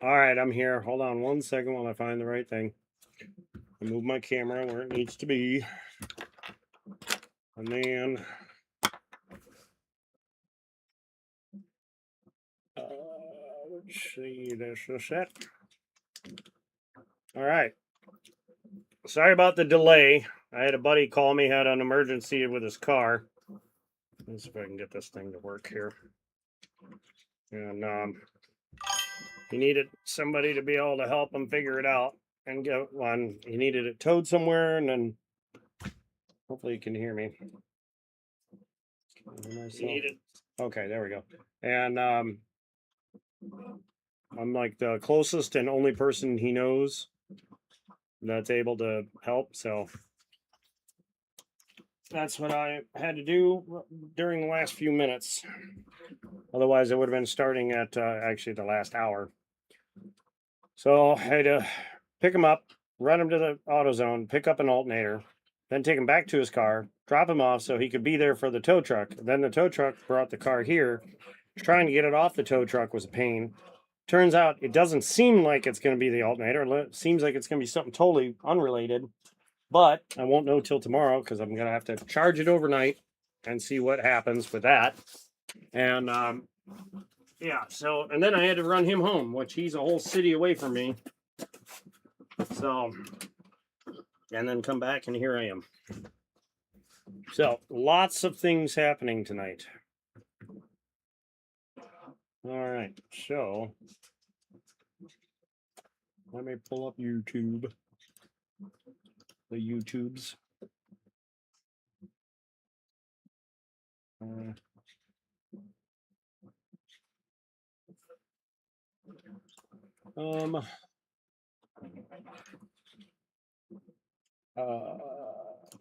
All right, I'm here. Hold on 1 second while I find the right thing. I move my camera where it needs to be. And then let's see, this is it. All right. Sorry about the delay. I had a buddy call me, had an emergency with his car. Let's see if I can get this thing to work here. And he needed somebody to be able to help him figure it out and get one. He needed it towed somewhere, and then hopefully you can hear me. Okay, there we go. And I'm like the closest and only person he knows that's able to help, so that's what I had to do during the last few minutes. Otherwise, I would have been starting at actually the last hour. So I had to pick him up, run him to the AutoZone, pick up an alternator, then take him back to his car, drop him off so he could be there for the tow truck. Then the tow truck brought the car here. Trying to get it off the tow truck was a pain. Turns out it doesn't seem like it's going to be the alternator. It seems like it's going to be something totally unrelated. But I won't know till tomorrow because I'm going to have to charge it overnight and see what happens with that. And yeah, so, and then I had to run him home, which he's a whole city away from me. So, and then come back, and here I am. So, lots of things happening tonight. All right, so let me pull up YouTube. The YouTubes.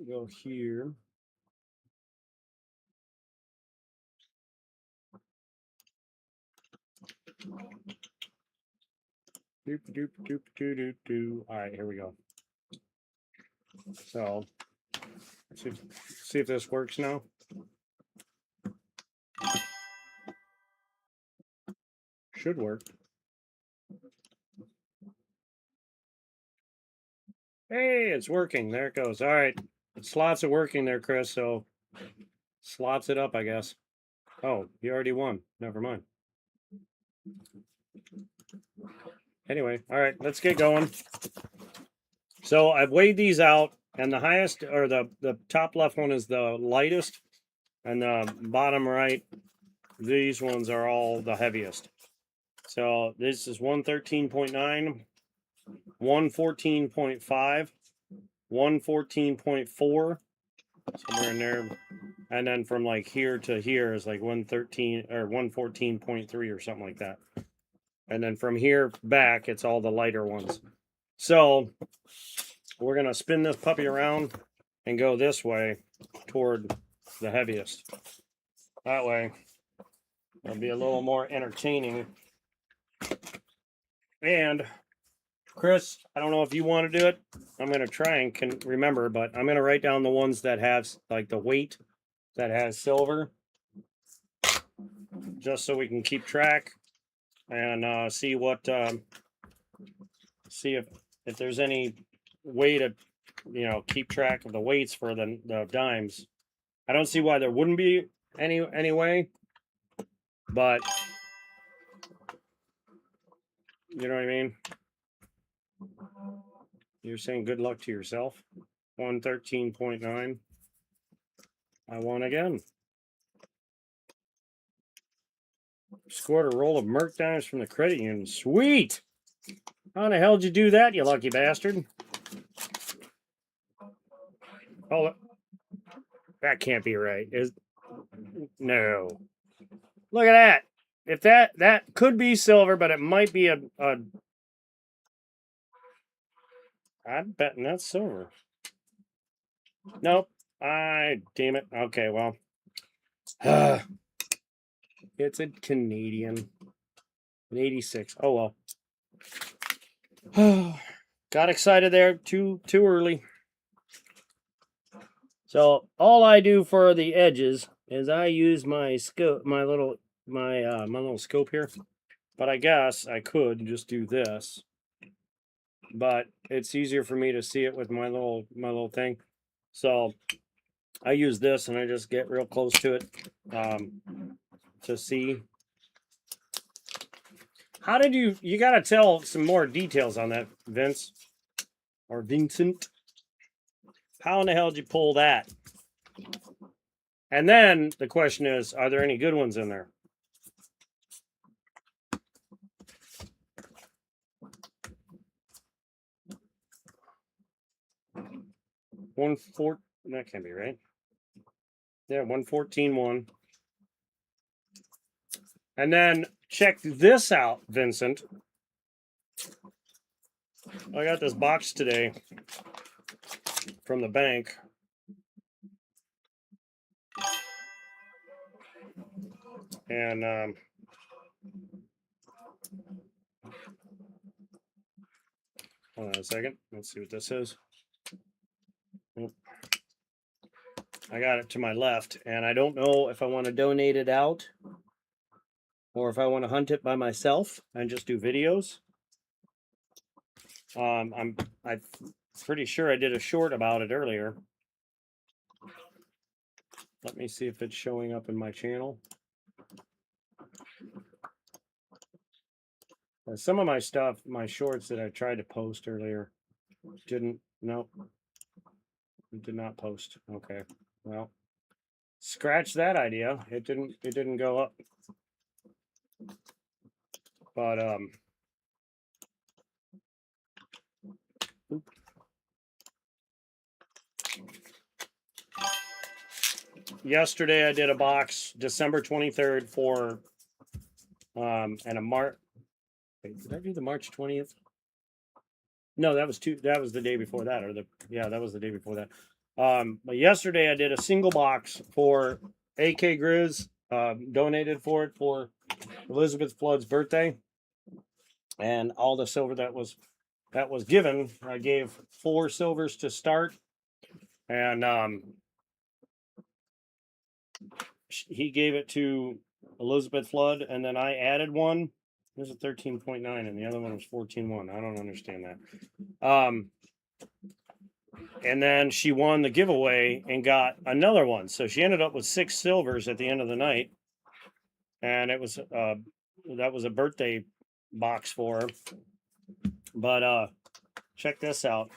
Go here. Doop doop doop doo doo doo. All right, here we go. So, see if this works now. Should work. Hey, it's working. There it goes. All right, slots are working there, Chris. So, slots it up, I guess. Oh, you already won. Never mind. Anyway, all right, let's get going. So I've weighed these out, and the highest, or the top left one is the lightest, and the bottom right, these ones are all the heaviest. So this is 113.9, 114.5, 114.4, somewhere in there. And then from like here to here is like 113 or 114.3 or something like that. And then from here back, it's all the lighter ones. So we're going to spin this puppy around and go this way toward the heaviest. That way, it'll be a little more entertaining. And Chris, I don't know if you want to do it. I'm going to try and can remember, but I'm going to write down the ones that have like the weight that has silver, just so we can keep track and see what, see if there's any way to, keep track of the weights for the dimes. I don't see why there wouldn't be any way, but you know what I mean? You're saying good luck to yourself. 113.9. I won again. Scored a roll of Merc dimes from the credit union. Sweet! How the hell did you do that, you lucky bastard? Oh, that can't be right. No. Look at that. If that could be silver, but it might be a I'm betting that's silver. Nope. Damn it. Okay, well. It's a Canadian. An 86. Oh well. Got excited there too early. So all I do for the edges is I use my scope, my little scope here. But I guess I could just do this. But it's easier for me to see it with my little thing. So I use this and I just get real close to it to see. How did you got to tell some more details on that, Vince or Vincent? How in the hell did you pull that? And then the question is, are there any good ones in there? That can't be right. Yeah, 114.1. And then check this out, Vincent. I got this box today from the bank. And hold on a second. Let's see what this is. I got it to my left, and I don't know if I want to donate it out or if I want to hunt it by myself and just do videos. I'm pretty sure I did a short about it earlier. Let me see if it's showing up in my channel. Some of my stuff, my shorts that I tried to post earlier, nope, it did not post. Okay, well, scratch that idea. It didn't go up. But yesterday I did a box December 23rd for and a March. Did I do the March 20th? No, that was the day before that, that was the day before that. But yesterday I did a single box for AK Grizz, donated for it for Elizabeth Flood's birthday, and all the silver that was given. I gave 4 silvers to start, and he gave it to Elizabeth Flood, and then I added one. There's a 13.9, and the other one was 14.1. I don't understand that. And then she won the giveaway and got another one. So she ended up with 6 silvers at the end of the night. And it was that was a birthday box for her. But check this out.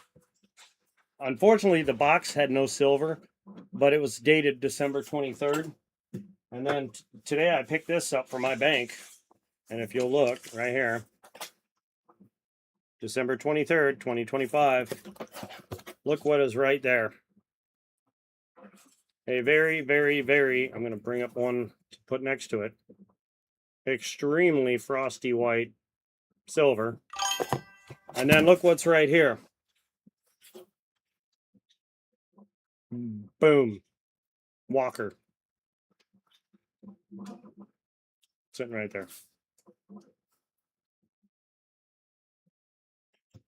Unfortunately, the box had no silver, but it was dated December 23rd. And then today I picked this up for my bank. And if you'll look right here, December 23rd, 2025. Look what is right there. A very, very, very, I'm going to bring up one to put next to it. Extremely frosty white silver. And then look what's right here. Boom. Walker. Sitting right there.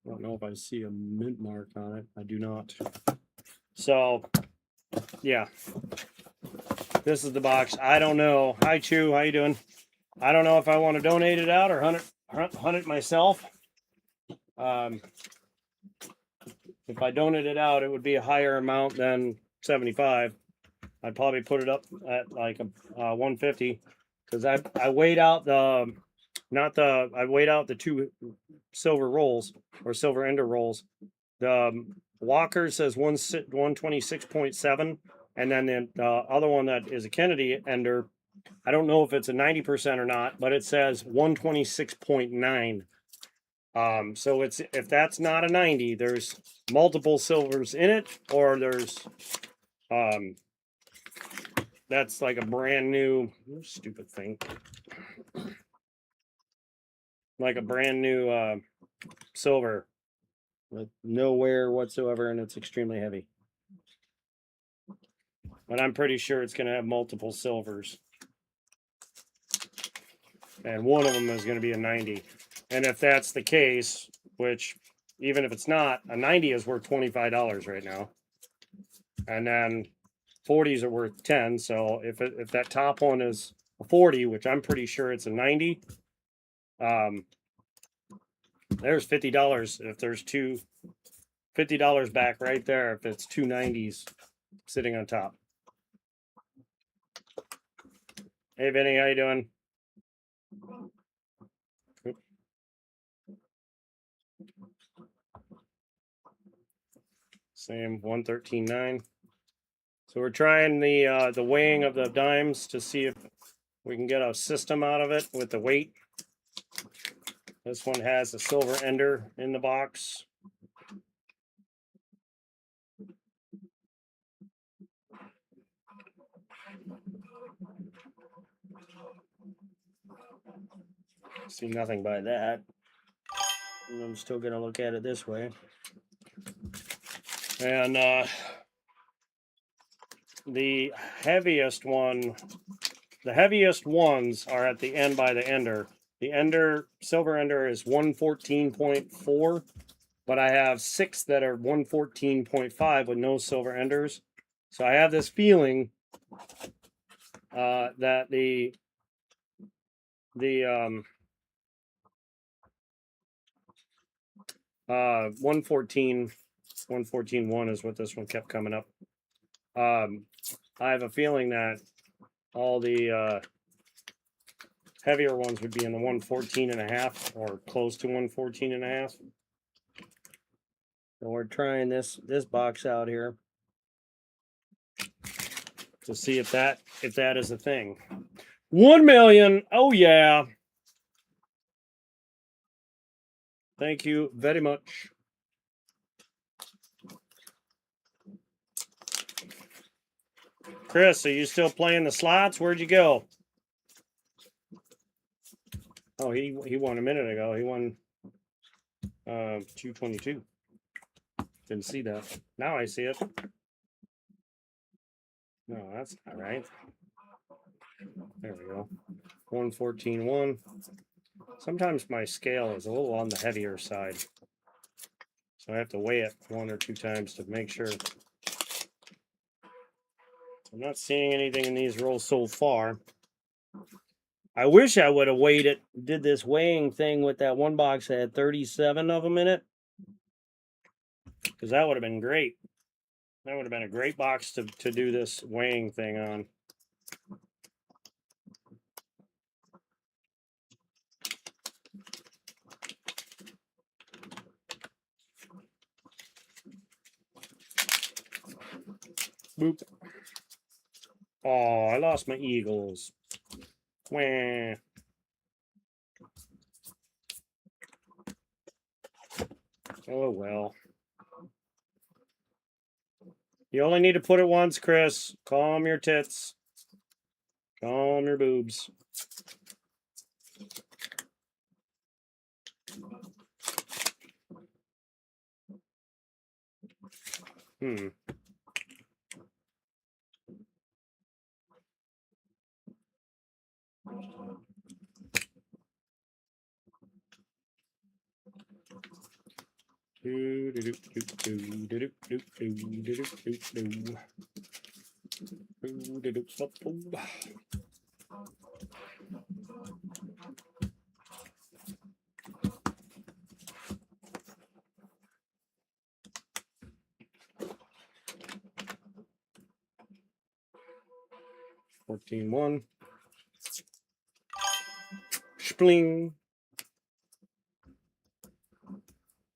I don't know if I see a mint mark on it. I do not. So, yeah. This is the box. I don't know. Hi, Chew. How you doing? I don't know if I want to donate it out or hunt it myself. If I donated it out, it would be a higher amount than 75. I'd probably put it up at like a 150 because I weighed out the I weighed out the 2 silver rolls or silver ender rolls. The Walker says 126.7, and then the other one that is a Kennedy ender, I don't know if it's a 90% or not, but it says 126.9. So if that's not a 90, there's multiple silvers in it, or there's that's like a brand new stupid thing. Like a brand new silver with no wear whatsoever, and it's extremely heavy. But I'm pretty sure it's going to have multiple silvers. And one of them is going to be a 90. And if that's the case, which even if it's not, a 90 is worth $25 right now. And then 40s are worth 10. So if that top one is a 40, which I'm pretty sure it's a 90, there's $50. If there's two $50 back right there, if it's two 90s sitting on top. Hey Vinny, how you doing? Same 113.9. So we're trying the weighing of the dimes to see if we can get a system out of it with the weight. This one has a silver ender in the box. See nothing by that. And I'm still gonna look at it this way. And the heaviest ones are at the end by the ender. The ender, silver ender, is 114.4, but I have 6 that are 114.5 with no silver enders. So I have this feeling that the 114.1 is what this one kept coming up. I have a feeling that all the heavier ones would be in the 114.5 or close to 114.5. So we're trying this box out here to see if that is a thing. 1 million. Oh yeah. Thank you very much. Chris, are you still playing the slots? Where'd you go? Oh, he won a minute ago. He won 222. Didn't see that. Now I see it. No, that's not right. There we go. 114.1. Sometimes my scale is a little on the heavier side. So I have to weigh it 1 or 2 times to make sure. I'm not seeing anything in these rolls so far. I wish I would have weighed it, did this weighing thing with that one box that had 37 of them in it. Because that would have been great. That would have been a great box to do this weighing thing on. Boop. Oh, I lost my Eagles. Wah. Oh, well. You only need to put it once, Chris. Calm your tits. Calm your boobs. Hmm. $14.1. Spling.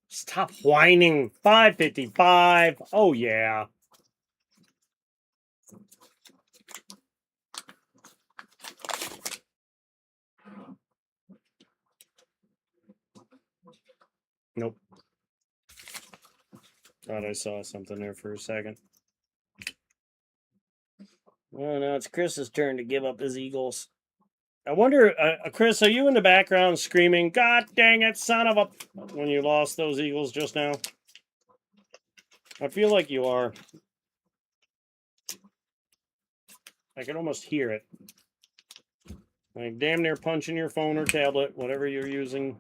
Stop whining. $5.55. Oh, yeah. Nope. Thought I saw something there for a second. Well, now it's Chris's turn to give up his Eagles. I wonder, Chris, are you in the background screaming, God dang it, son of a... when you lost those Eagles just now? I feel like you are. I can almost hear it. Like damn near punching your phone or tablet, whatever you're using.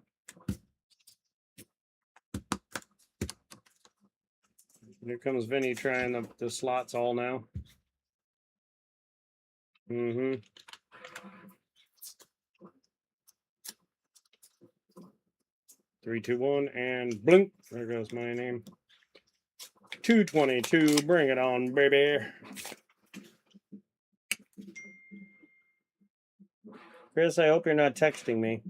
Here comes Vinny trying the slots all now. Mm-hmm. 3, 2, 1, and blink. There goes my name. 222. Bring it on, baby. Chris, I hope you're not texting me.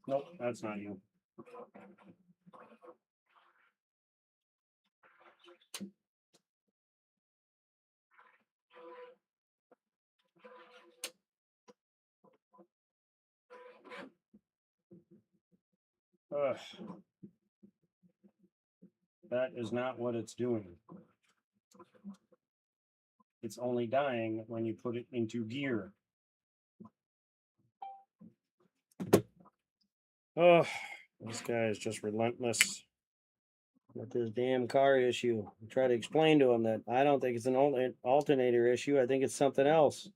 Nope, that's not you. Ugh. That is not what it's doing. It's only dying when you put it into gear. Oh, this guy is just relentless with this damn car issue. I try to explain to him that I don't think it's an alternator issue. I think it's something else.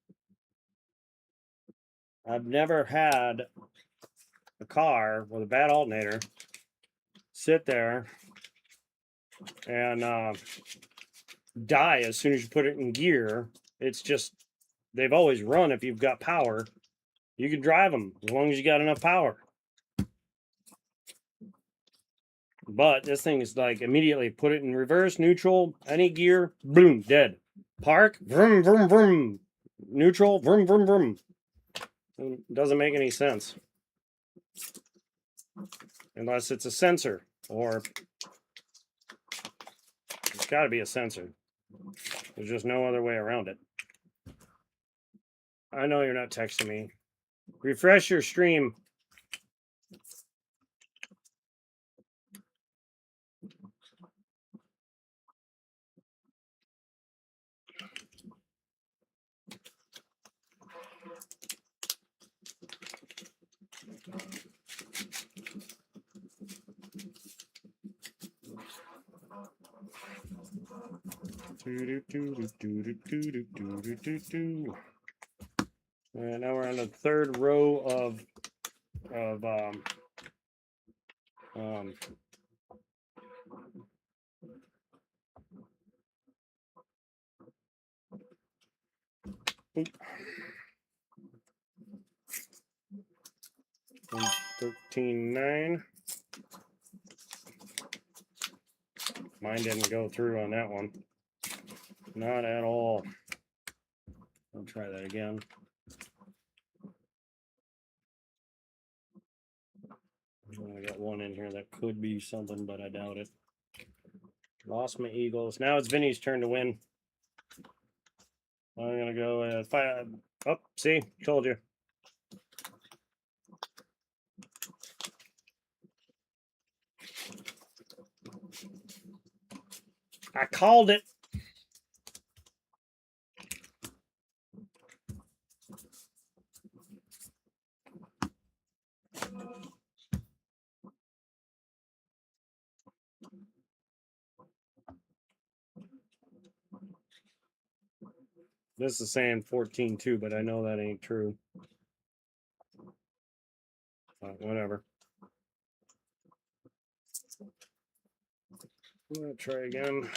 I've never had a car with a bad alternator sit there and die as soon as you put it in gear. It's just, they've always run if you've got power. You can drive them as long as you got enough power. But this thing is like immediately put it in reverse, neutral, any gear, boom, dead. Park, vroom, vroom, vroom. Neutral, vroom, vroom, vroom. It doesn't make any sense. Unless it's a sensor, or it's got to be a sensor. There's just no other way around it. I know you're not texting me. Refresh your stream. And now we're on the third row of oop. 13.9. Mine didn't go through on that one. Not at all. I'll try that again. I got one in here that could be something, but I doubt it. Lost my Eagles. Now it's Vinny's turn to win. I'm gonna go 5. Oh, see, told you. I called it. This is saying 14-2, but I know that ain't true. Whatever. I'm gonna try again.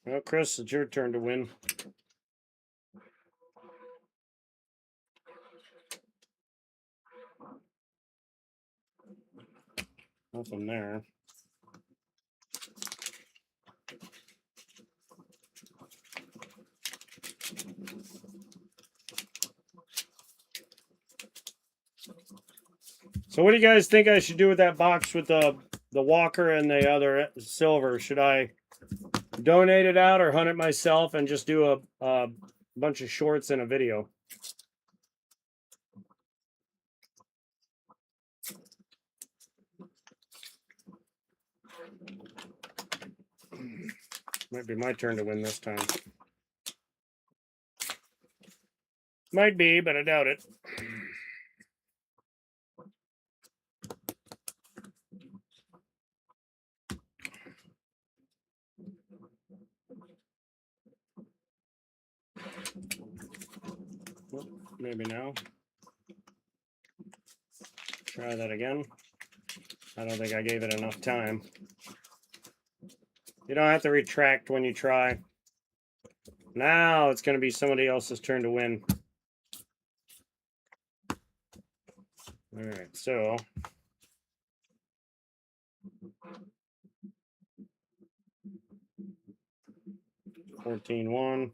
Well, Chris, it's your turn to win. Nothing there. So what do you guys think I should do with that box with the walker and the other silver? Should I donate it out or hunt it myself and just do a bunch of shorts and a video? Might be my turn to win this time. Might be, but I doubt it. maybe now. Try that again. I don't think I gave it enough time. You don't have to retract when you try. Now it's going to be somebody else's turn to win. All right, so 14-1.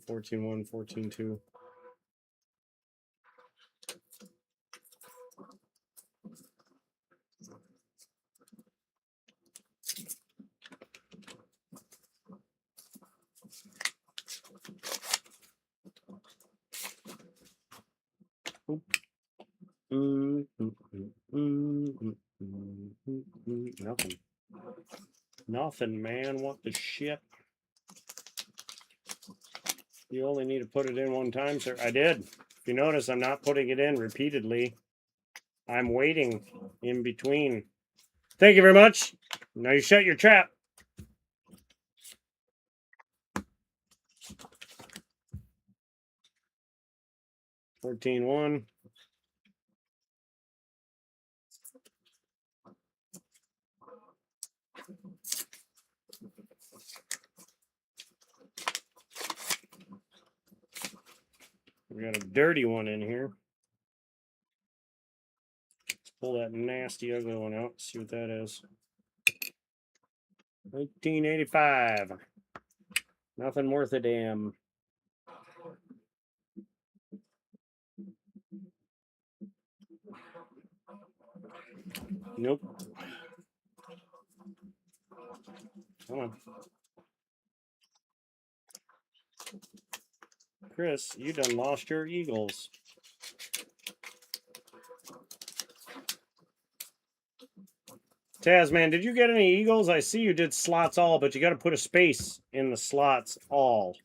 14-1, 14-2. Nothing. Nothing, man. What the shit? You only need to put it in one time, sir. I did. If you notice, I'm not putting it in repeatedly. I'm waiting in between. Thank you very much. Now you shut your trap. 14-1. We got a dirty one in here. Let's pull that nasty, ugly one out. See what that is. 1985. Nothing worth a damn. Nope. Come on. Chris, you done lost your Eagles. Tasman, did you get any Eagles? I see you did slots all, but you got to put a space in the slots all.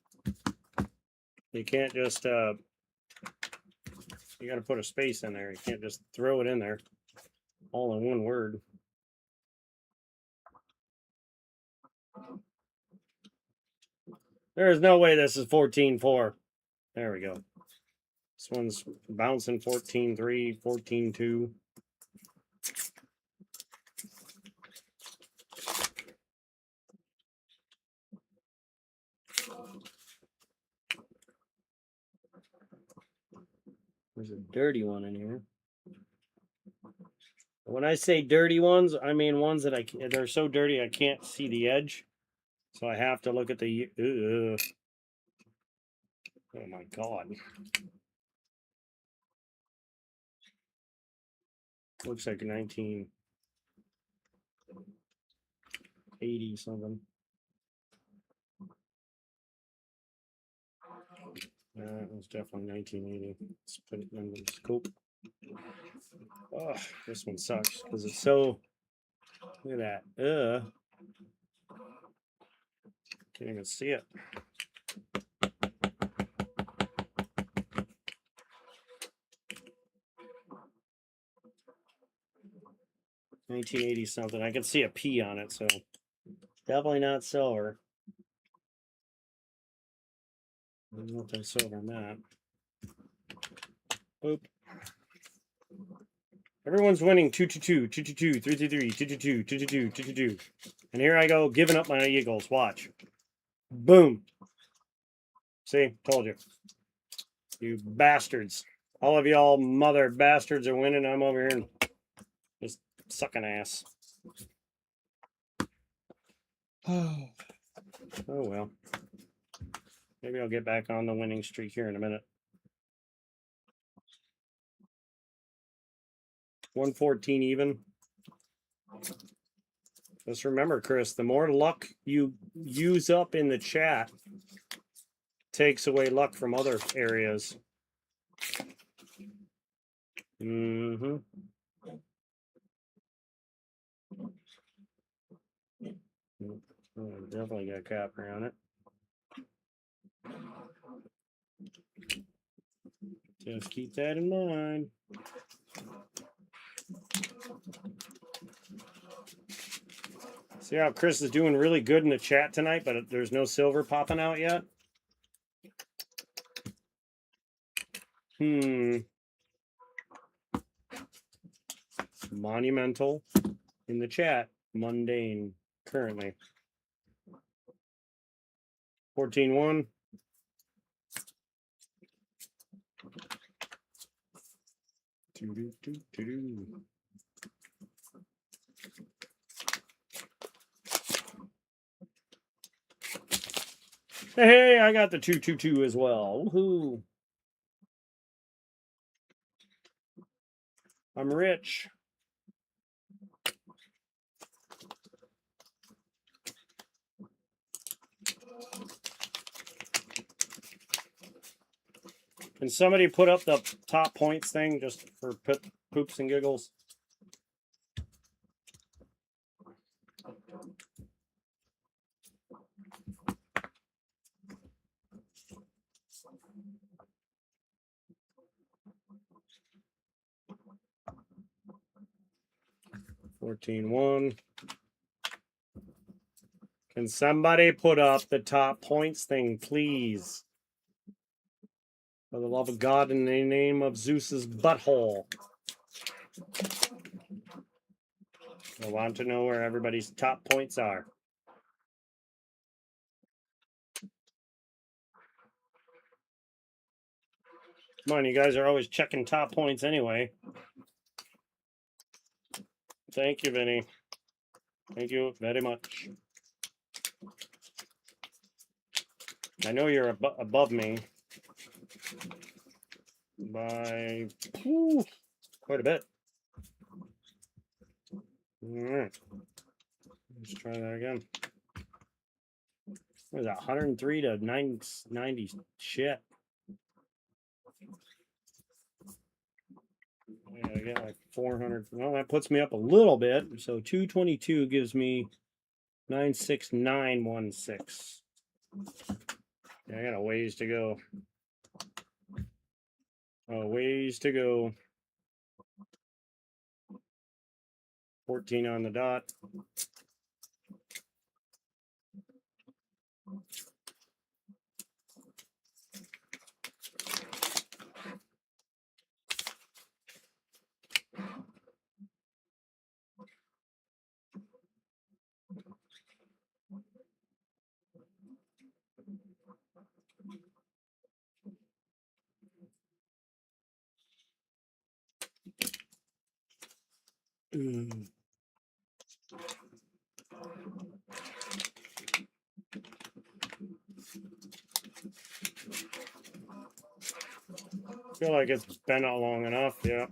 You can't just, you got to put a space in there. You can't just throw it in there all in one word. There is no way this is 14-4. There we go. This one's bouncing 14-3, 14-2. There's a dirty one in here. When I say dirty ones, I mean ones that they're so dirty I can't see the edge. So I have to look at the... Oh my God. Looks like 1980 something. It was definitely 1980. Let's put it in the scope. Oh, this one sucks because it's so... Look at that. Can't even see it. $1980 something. I can see a P on it, so definitely not silver. Nothing silver on that. Boop. Everyone's winning 2-2-2, 2-2-2, 3-3-3, 2-2-2, 2-2-2, 2-2-2. And here I go giving up my Eagles. Watch. Boom. See? Told you. You bastards. All of y'all mother bastards are winning. I'm over here and just sucking ass. Oh well. Maybe I'll get back on the winning streak here in a minute. 114 even. Just remember, Chris, the more luck you use up in the chat takes away luck from other areas. Mm-hmm. Oh, definitely got copper on it. Just keep that in mind. See how Chris is doing really good in the chat tonight, but there's no silver popping out yet? Monumental in the chat. Mundane currently. 14-1. Hey, I got the 2-2-2 as well. Woohoo. I'm rich. Can somebody put up the top points thing just for poops and giggles? $14-1. Can somebody put up the top points thing, please? For the love of God, in the name of Zeus's butthole. I want to know where everybody's top points are. Come on, you guys are always checking top points anyway. Thank you, Vinny. Thank you very much. I know you're above me by quite a bit. All right. Let's try that again. What is that? 103 to 90 shit. I get like 400. Well, that puts me up a little bit. So 222 gives me 96916. Yeah, I got a ways to go. Oh, ways to go. 14 on the dot. I feel like it's been out long enough, yeah.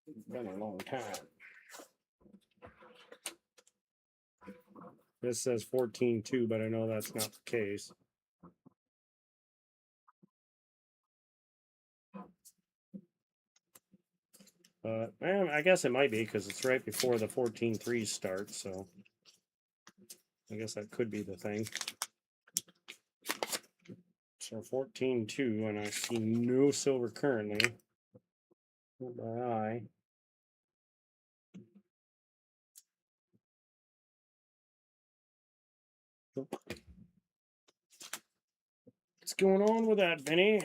It's been a long time. This says 14-2, but I know that's not the case. Man, I guess it might be because it's right before the 14-3 starts, so I guess that could be the thing. So 14-2, and I see no silver currently. Not by eye. What's going on with that, Vinny?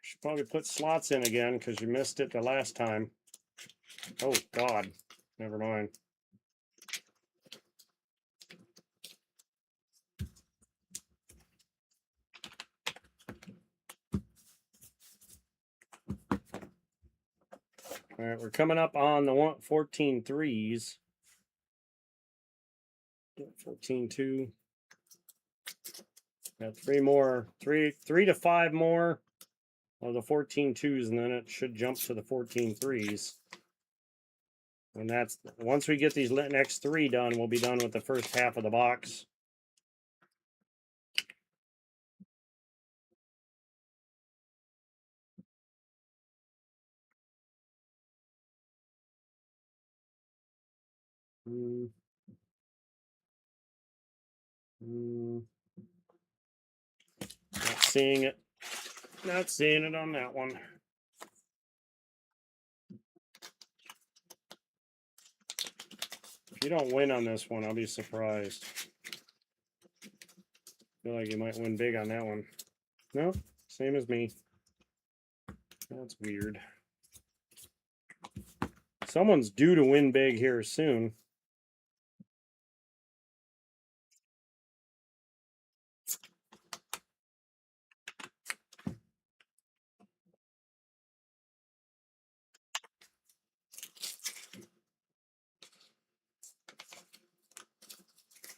Should probably put slots in again because you missed it the last time. Oh, God. Never mind. All right, we're coming up on the 14 threes. 14-2. Got three to five more of the 14-2s, and then it should jump to the 14-3s. And that's once we get these next three done, we'll be done with the first half of the box. Not seeing it. Not seeing it on that one. If you don't win on this one, I'll be surprised. Feel like you might win big on that one. No, same as me. That's weird. Someone's due to win big here soon.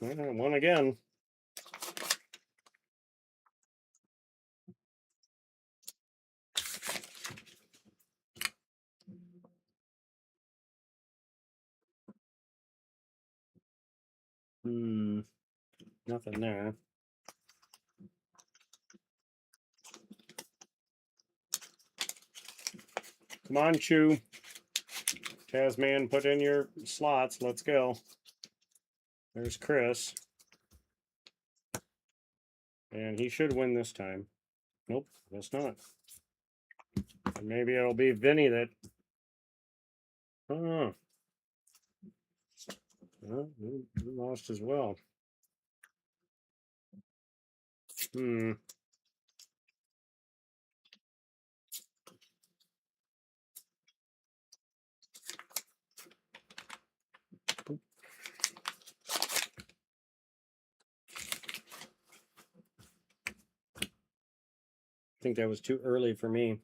Won again. Nothing there. Come on, Chew. Tasman, put in your slots. Let's go. There's Chris. And he should win this time. Nope, guess not. Maybe it'll be Vinny that... Oh. Well, he lost as well. I think that was too early for me.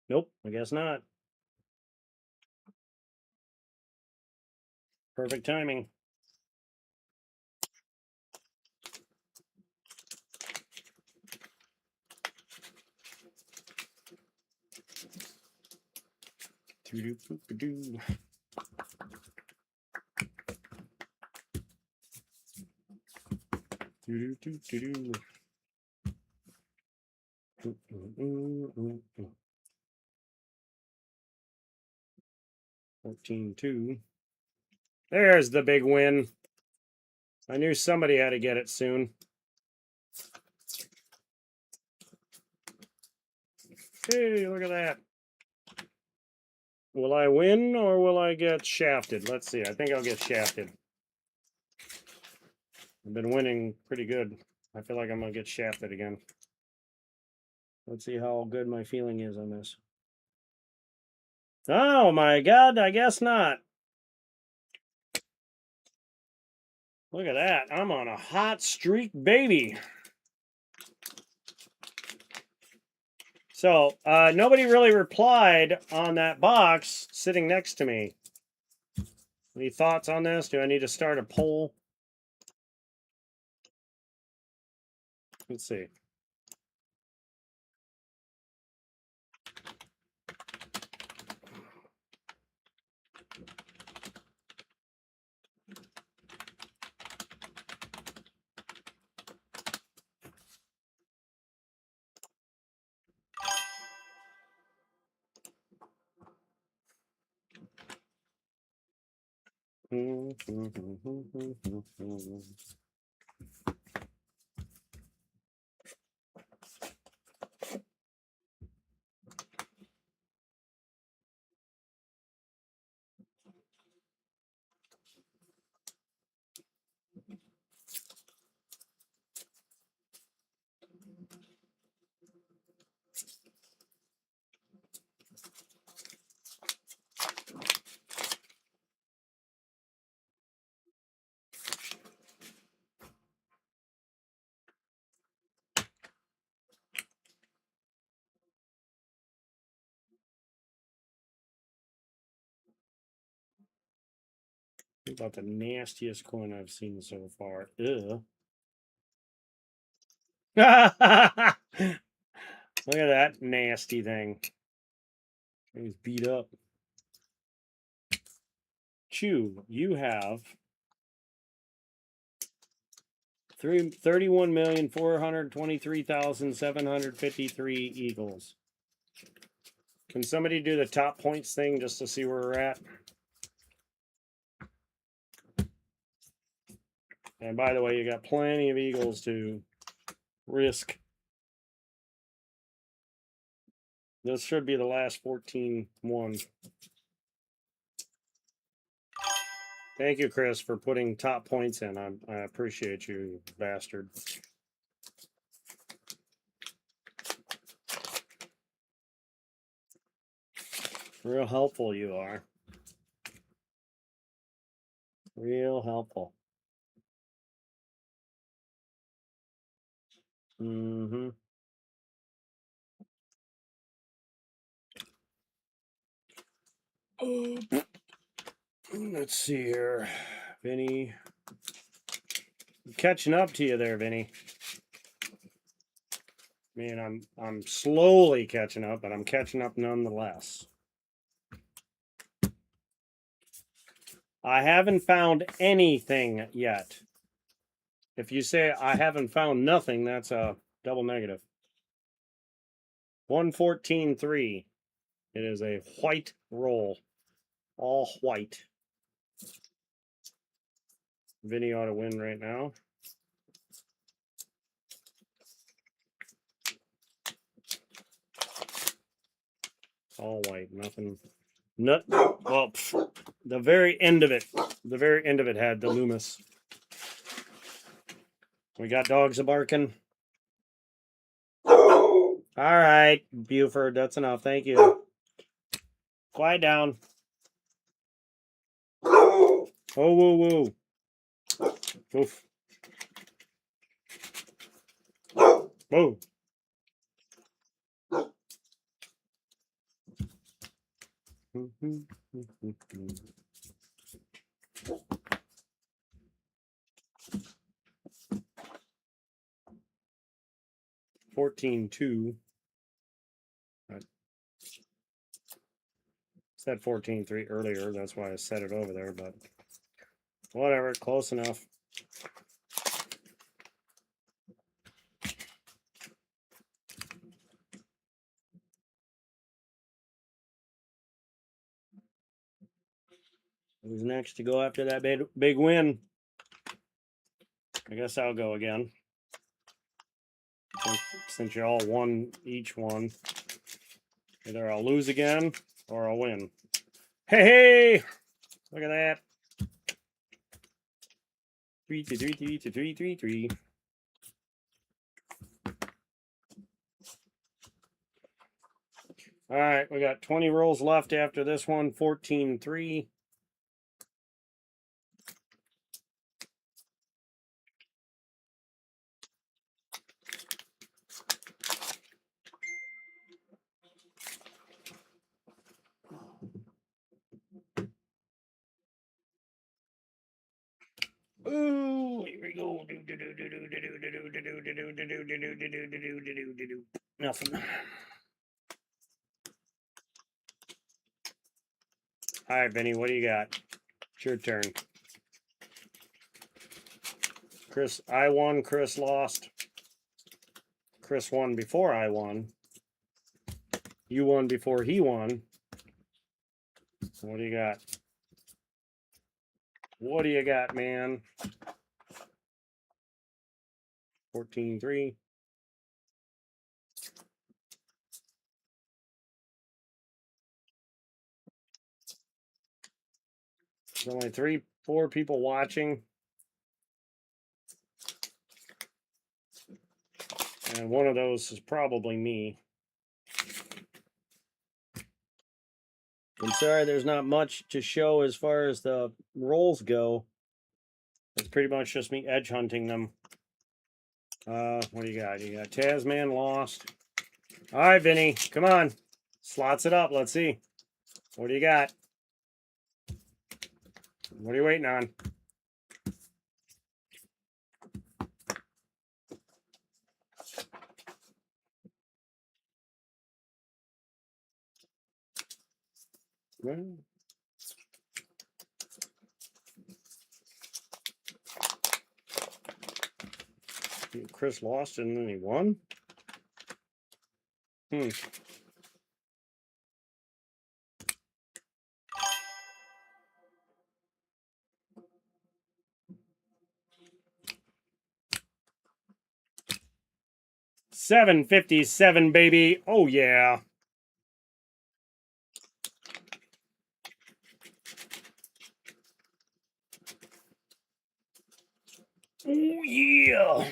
Nope, I guess not. Perfect timing. Doo-doo-doo-doo. 14-2. There's the big win. I knew somebody had to get it soon. Hey, look at that. Will I win or will I get shafted? Let's see. I think I'll get shafted. I've been winning pretty good. I feel like I'm going to get shafted again. Let's see how good my feeling is on this. Oh my God, I guess not. Look at that. I'm on a hot streak, baby. So, nobody really replied on that box sitting next to me. Any thoughts on this? Do I need to start a poll? Let's see. About the nastiest coin I've seen so far. Ugh. Look at that nasty thing. He's beat up. Chew, you have 31,423,753 eagles. Can somebody do the top points thing just to see where we're at? And by the way, you got plenty of eagles to risk. This should be the last 14-1. Thank you, Chris, for putting top points in. I appreciate you, you bastard. Real helpful you are. Real helpful. Mm-hmm. Let's see here. Vinny. Catching up to you there, Vinny. I mean, I'm slowly catching up, but I'm catching up nonetheless. I haven't found anything yet. If you say I haven't found nothing, that's a double negative. 114.3. It is a white roll. All white. Vinny ought to win right now. All white. Nothing. Well, the very end of it. The very end of it had the Loomis. We got dogs a barking. All right, Buford, that's enough. Thank you. Quiet down. Oh, woo, woo. Oof. Whoa. 14-2. I said 14-3 earlier. That's why I set it over there, but whatever. Close enough. Who's next to go after that big win? I guess I'll go again. Since you all won each one. Either I'll lose again or I'll win. Hey! Look at that. 3. All right, we got 20 rolls left after this one. 14-3. Ooh, here we go. Nothing. All right, Benny, what do you got? It's your turn. Chris, I won. Chris lost. Chris won before I won. You won before he won. What do you got? What do you got, man? 14-3. There's only 4 people watching. And one of those is probably me. I'm sorry there's not much to show as far as the rolls go. It's pretty much just me edge hunting them. What do you got? You got Tasman lost. All right, Vinny, come on. Slots it up. Let's see. What do you got? What are you waiting on? Well, Chris lost and then he won? 757, baby. Oh, yeah. Oh, yeah.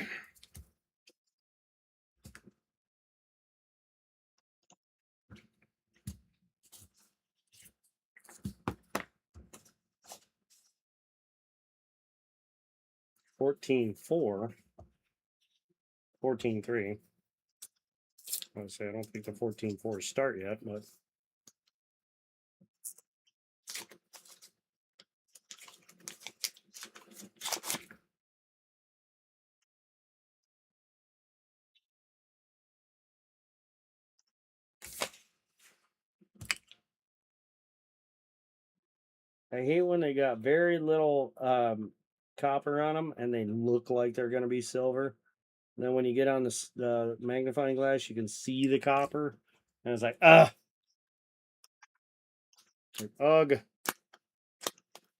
$14.4, $14.3. I would say I don't think the 14.4 start yet, but I hate when they got very little copper on them and they look like they're going to be silver. And then when you get on the magnifying glass, you can see the copper, and it's like, ugh.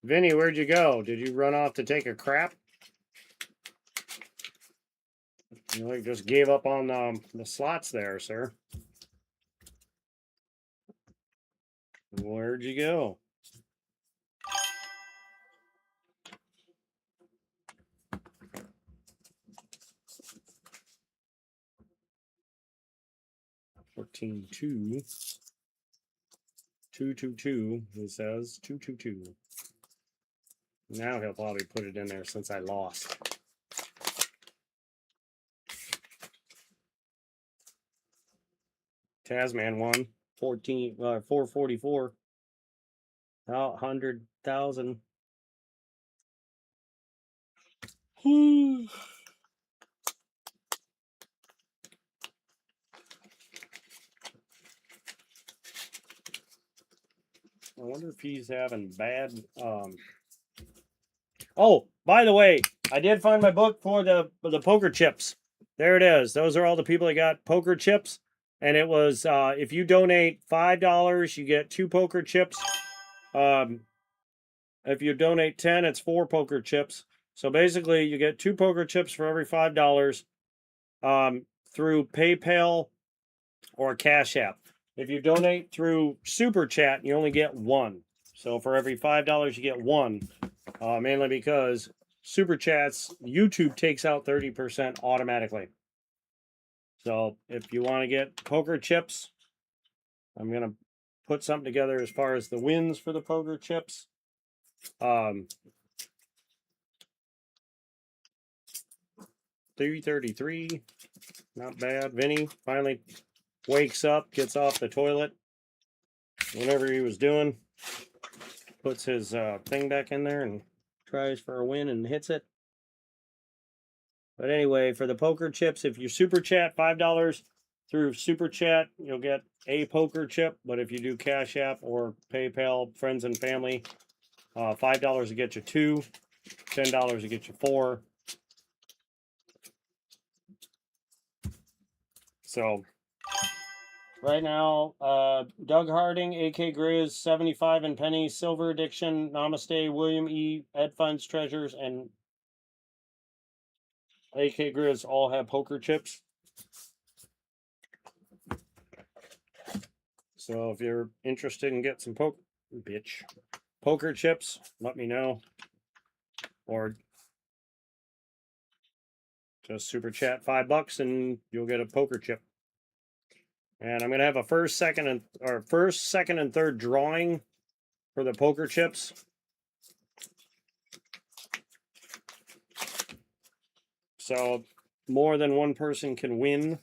Vinny, where'd you go? Did you run off to take a crap? You like just gave up on the slots there, sir. Where'd you go? $14.2. 222. He says 222. Now he'll probably put it in there since I lost. Tasman won 444. 100,000. I wonder if he's having bad. Oh, by the way, I did find my book for the poker chips. There it is. Those are all the people that got poker chips, and it was if you donate $5, you get 2 poker chips. If you donate 10, it's 4 poker chips. So basically, you get 2 poker chips for every $5 through PayPal or Cash App. If you donate through Super Chat, you only get 1. So for every $5, you get 1. Mainly because Super Chats, YouTube takes out 30% automatically. So if you want to get poker chips, I'm going to put something together as far as the wins for the poker chips. 333, not bad. Vinny finally wakes up, gets off the toilet, whatever he was doing, puts his thing back in there and tries for a win and hits it. But anyway, for the poker chips, if you super chat $5 through super chat, you'll get a poker chip. But if you do Cash App or PayPal, friends and family, $5 will get you 2, $10 will get you 4. So right now, Doug Harding, AK Grizz, 75 and Penny, Silver Addiction, Namaste, William E, Ed Funds Treasures, and AK Grizz all have poker chips. So if you're interested in get some poker chips, let me know. Or just super chat $5 and you'll get a poker chip. And I'm gonna have a first, second, and third drawing for the poker chips. So more than one person can win.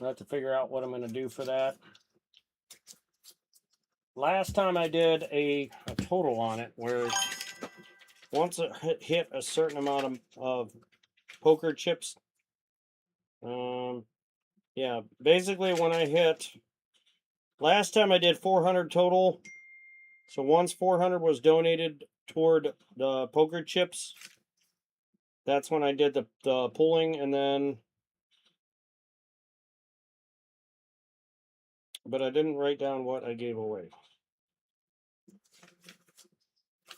I have to figure out what I'm going to do for that. Last time I did a total on it where once it hit a certain amount of poker chips, yeah, basically when I hit, last time I did 400 total. So once 400 was donated toward the poker chips, that's when I did the pulling, and then, but I didn't write down what I gave away.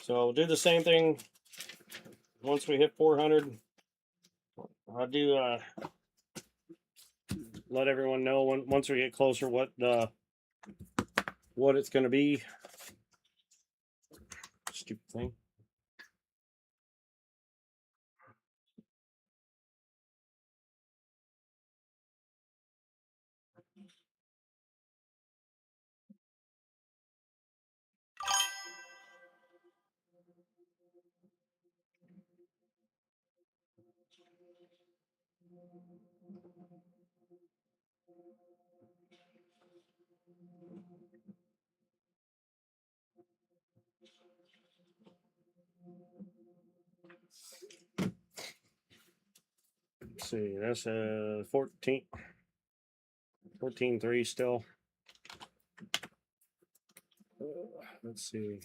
So I'll do the same thing once we hit 400. I'll do let everyone know once we get closer what it's going to be. Stupid thing. Let's see, that's 14.3 still. Let's see.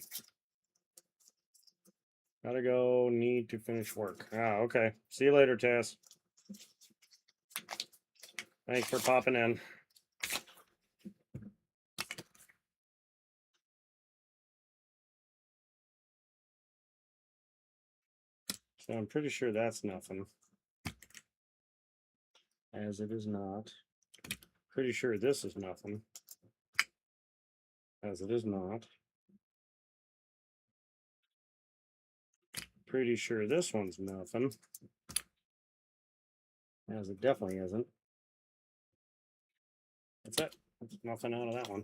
Gotta go. Need to finish work. Okay. See you later, Tess. Thanks for popping in. So I'm pretty sure that's nothing. As it is not. Pretty sure this is nothing. As it is not. Pretty sure this one's nothing. As it definitely isn't. That's it. That's nothing out of that one.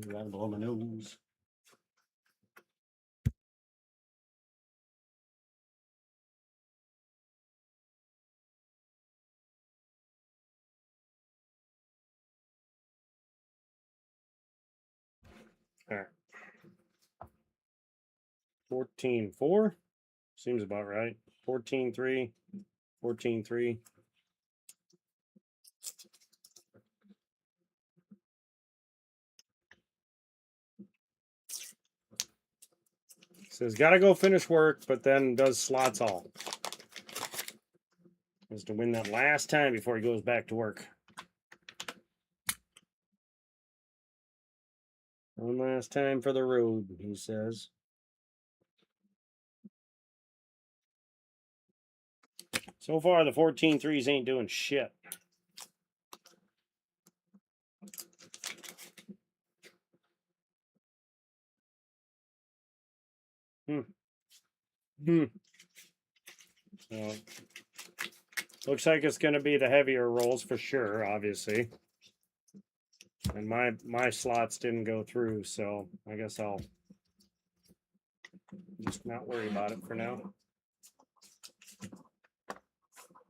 Gotta blow my nose. All right. 14.4 seems about right. 14.3, 14.3. Says gotta go finish work, but then does slots all. Is to win that last time before he goes back to work. One last time for the road, he says. So far, the 14.3s ain't doing shit. So, looks like it's going to be the heavier rolls for sure, obviously. And my slots didn't go through, so I guess I'll just not worry about it for now.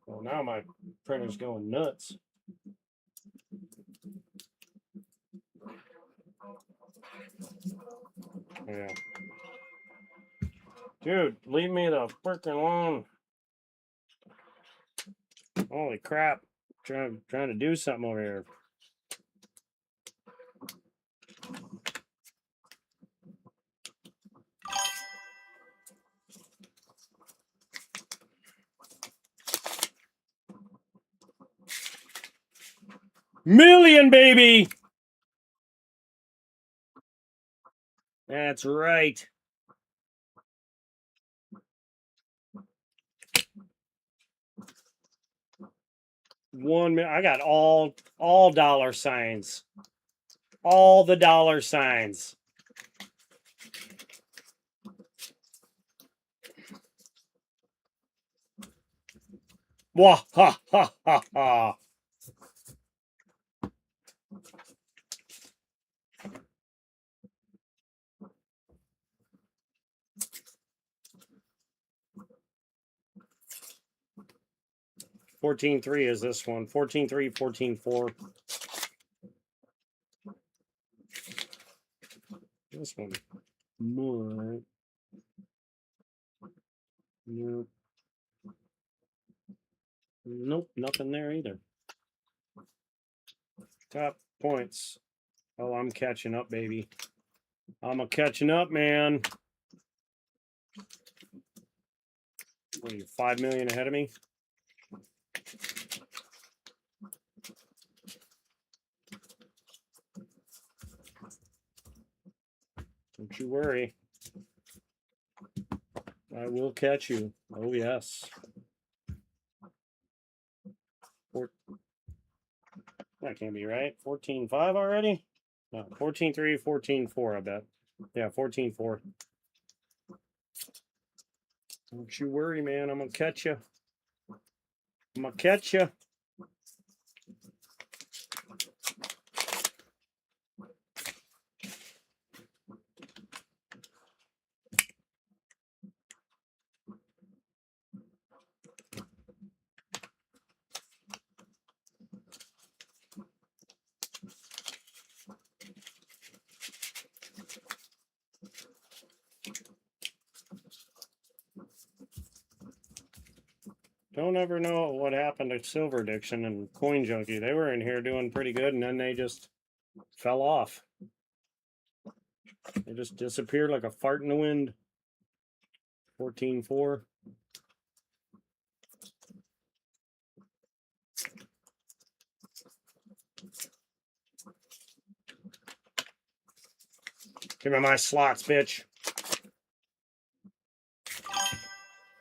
Well, now my printer's going nuts. Yeah. Dude, leave me the freaking alone. Holy crap. Trying to do something over here. Million, baby! That's right. I got all dollar signs. All the dollar signs. Wah ha ha ha ha. $14.3 is this one. 14.3, 14.4. This one. More. Nope. Nope, nothing there either. Top points. Oh, I'm catching up, baby. I'm a catching up, man. What are you, 5 million ahead of me? Don't you worry. I will catch you. Oh, yes. That can't be right. 14.5 already? No, 14.3, 14.4, I bet. Yeah, 14.4. Don't you worry, man. I'm going to catch you. I'm going to catch you. Don't ever know what happened to Silver Addiction and Coin Junkie. They were in here doing pretty good, and then they just fell off. They just disappeared like a fart in the wind. 14.4. Give me my slots, bitch.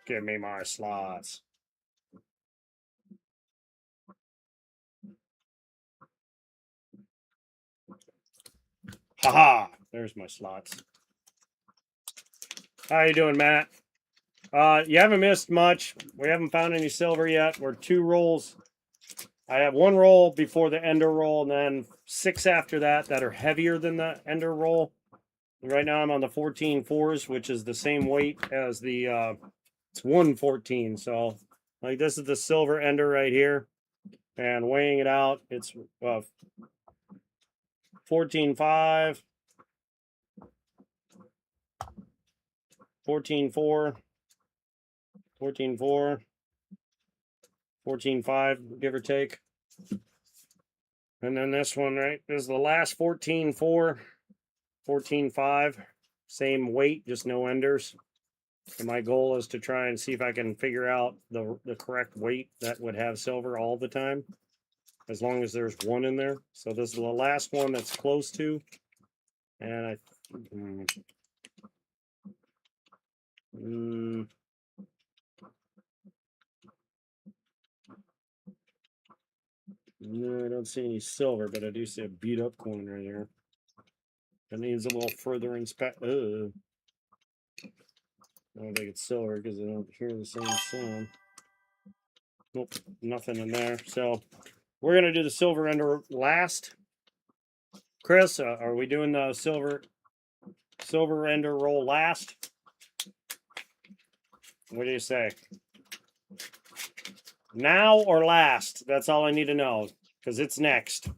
Give me my slots. Haha, there's my slots. How you doing, Matt? You haven't missed much. We haven't found any silver yet. We're 2 rolls. I have 1 roll before the ender roll, and then 6 after that are heavier than the ender roll. And right now I'm on the 14.4s, which is the same weight as the it's 114. So like this is the silver ender right here, and weighing it out, it's 14.5. 14.4, 14.4, 14.5, give or take. And then this one, right, this is the last 14.4, 14.5, same weight, just no enders. And my goal is to try and see if I can figure out the correct weight that would have silver all the time, as long as there's 1 in there. So this is the last one that's close to, and no, I don't see any silver, but I do see a beat up coin right here. That needs a little further inspect. I don't think it's silver because I don't hear the same sound. Nope, nothing in there. So we're gonna do the silver ender last. Chris, are we doing the silver ender roll last? What do you say? Now or last? That's all I need to know, because it's next.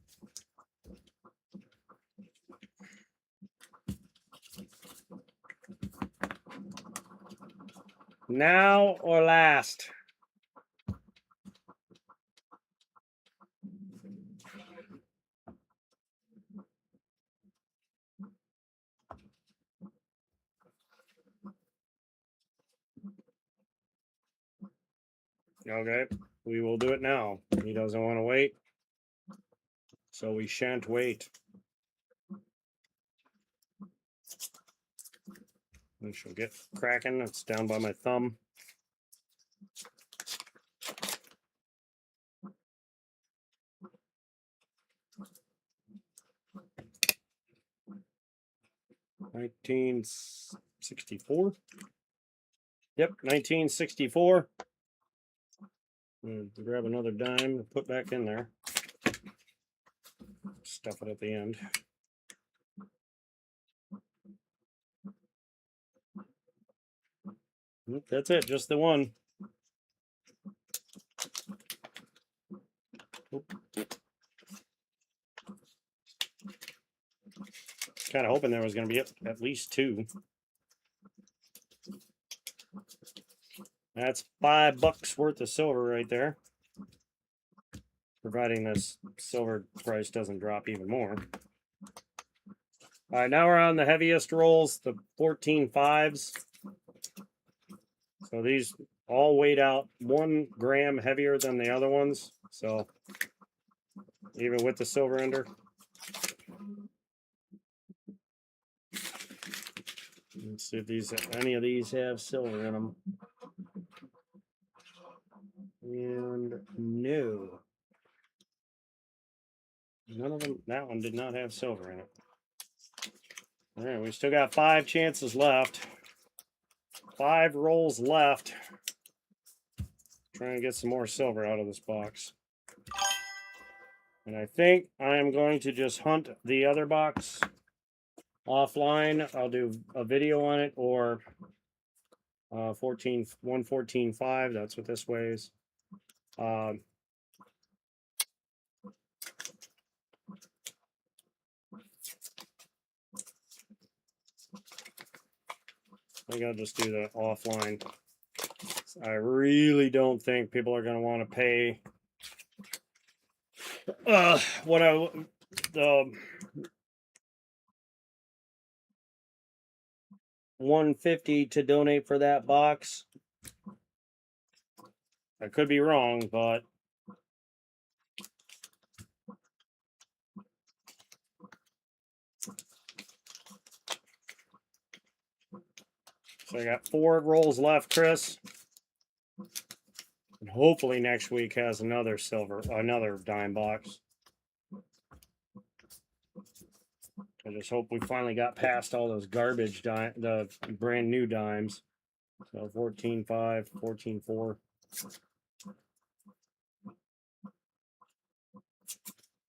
Now or last? Okay, we will do it now. He doesn't want to wait, so we shan't wait. We shall get cracking. It's down by my thumb. $19.64. Yep, 1964. Grab another dime and put back in there. Stuff it at the end. That's it, just the one. Kind of hoping there was going to be at least 2. That's $5 worth of silver right there. providing this silver price doesn't drop even more. All right, now we're on the heaviest rolls, the 14.5s. So these all weighed out 1 gram heavier than the other ones. So even with the silver ender. Let's see if any of these have silver in them. And no. None of them. That one did not have silver in it. All right, we still got 5 chances left. 5 rolls left. Trying to get some more silver out of this box. And I think I am going to just hunt the other box offline. I'll do a video on it, or 114.5. That's what this weighs. I think I'll just do the offline. I really don't think people are going to want to pay the $150 to donate for that box. I could be wrong, but so I got 4 rolls left, Chris. And hopefully next week has another dime box. I just hope we finally got past all those garbage the brand new dimes. So 14.5, 14.4.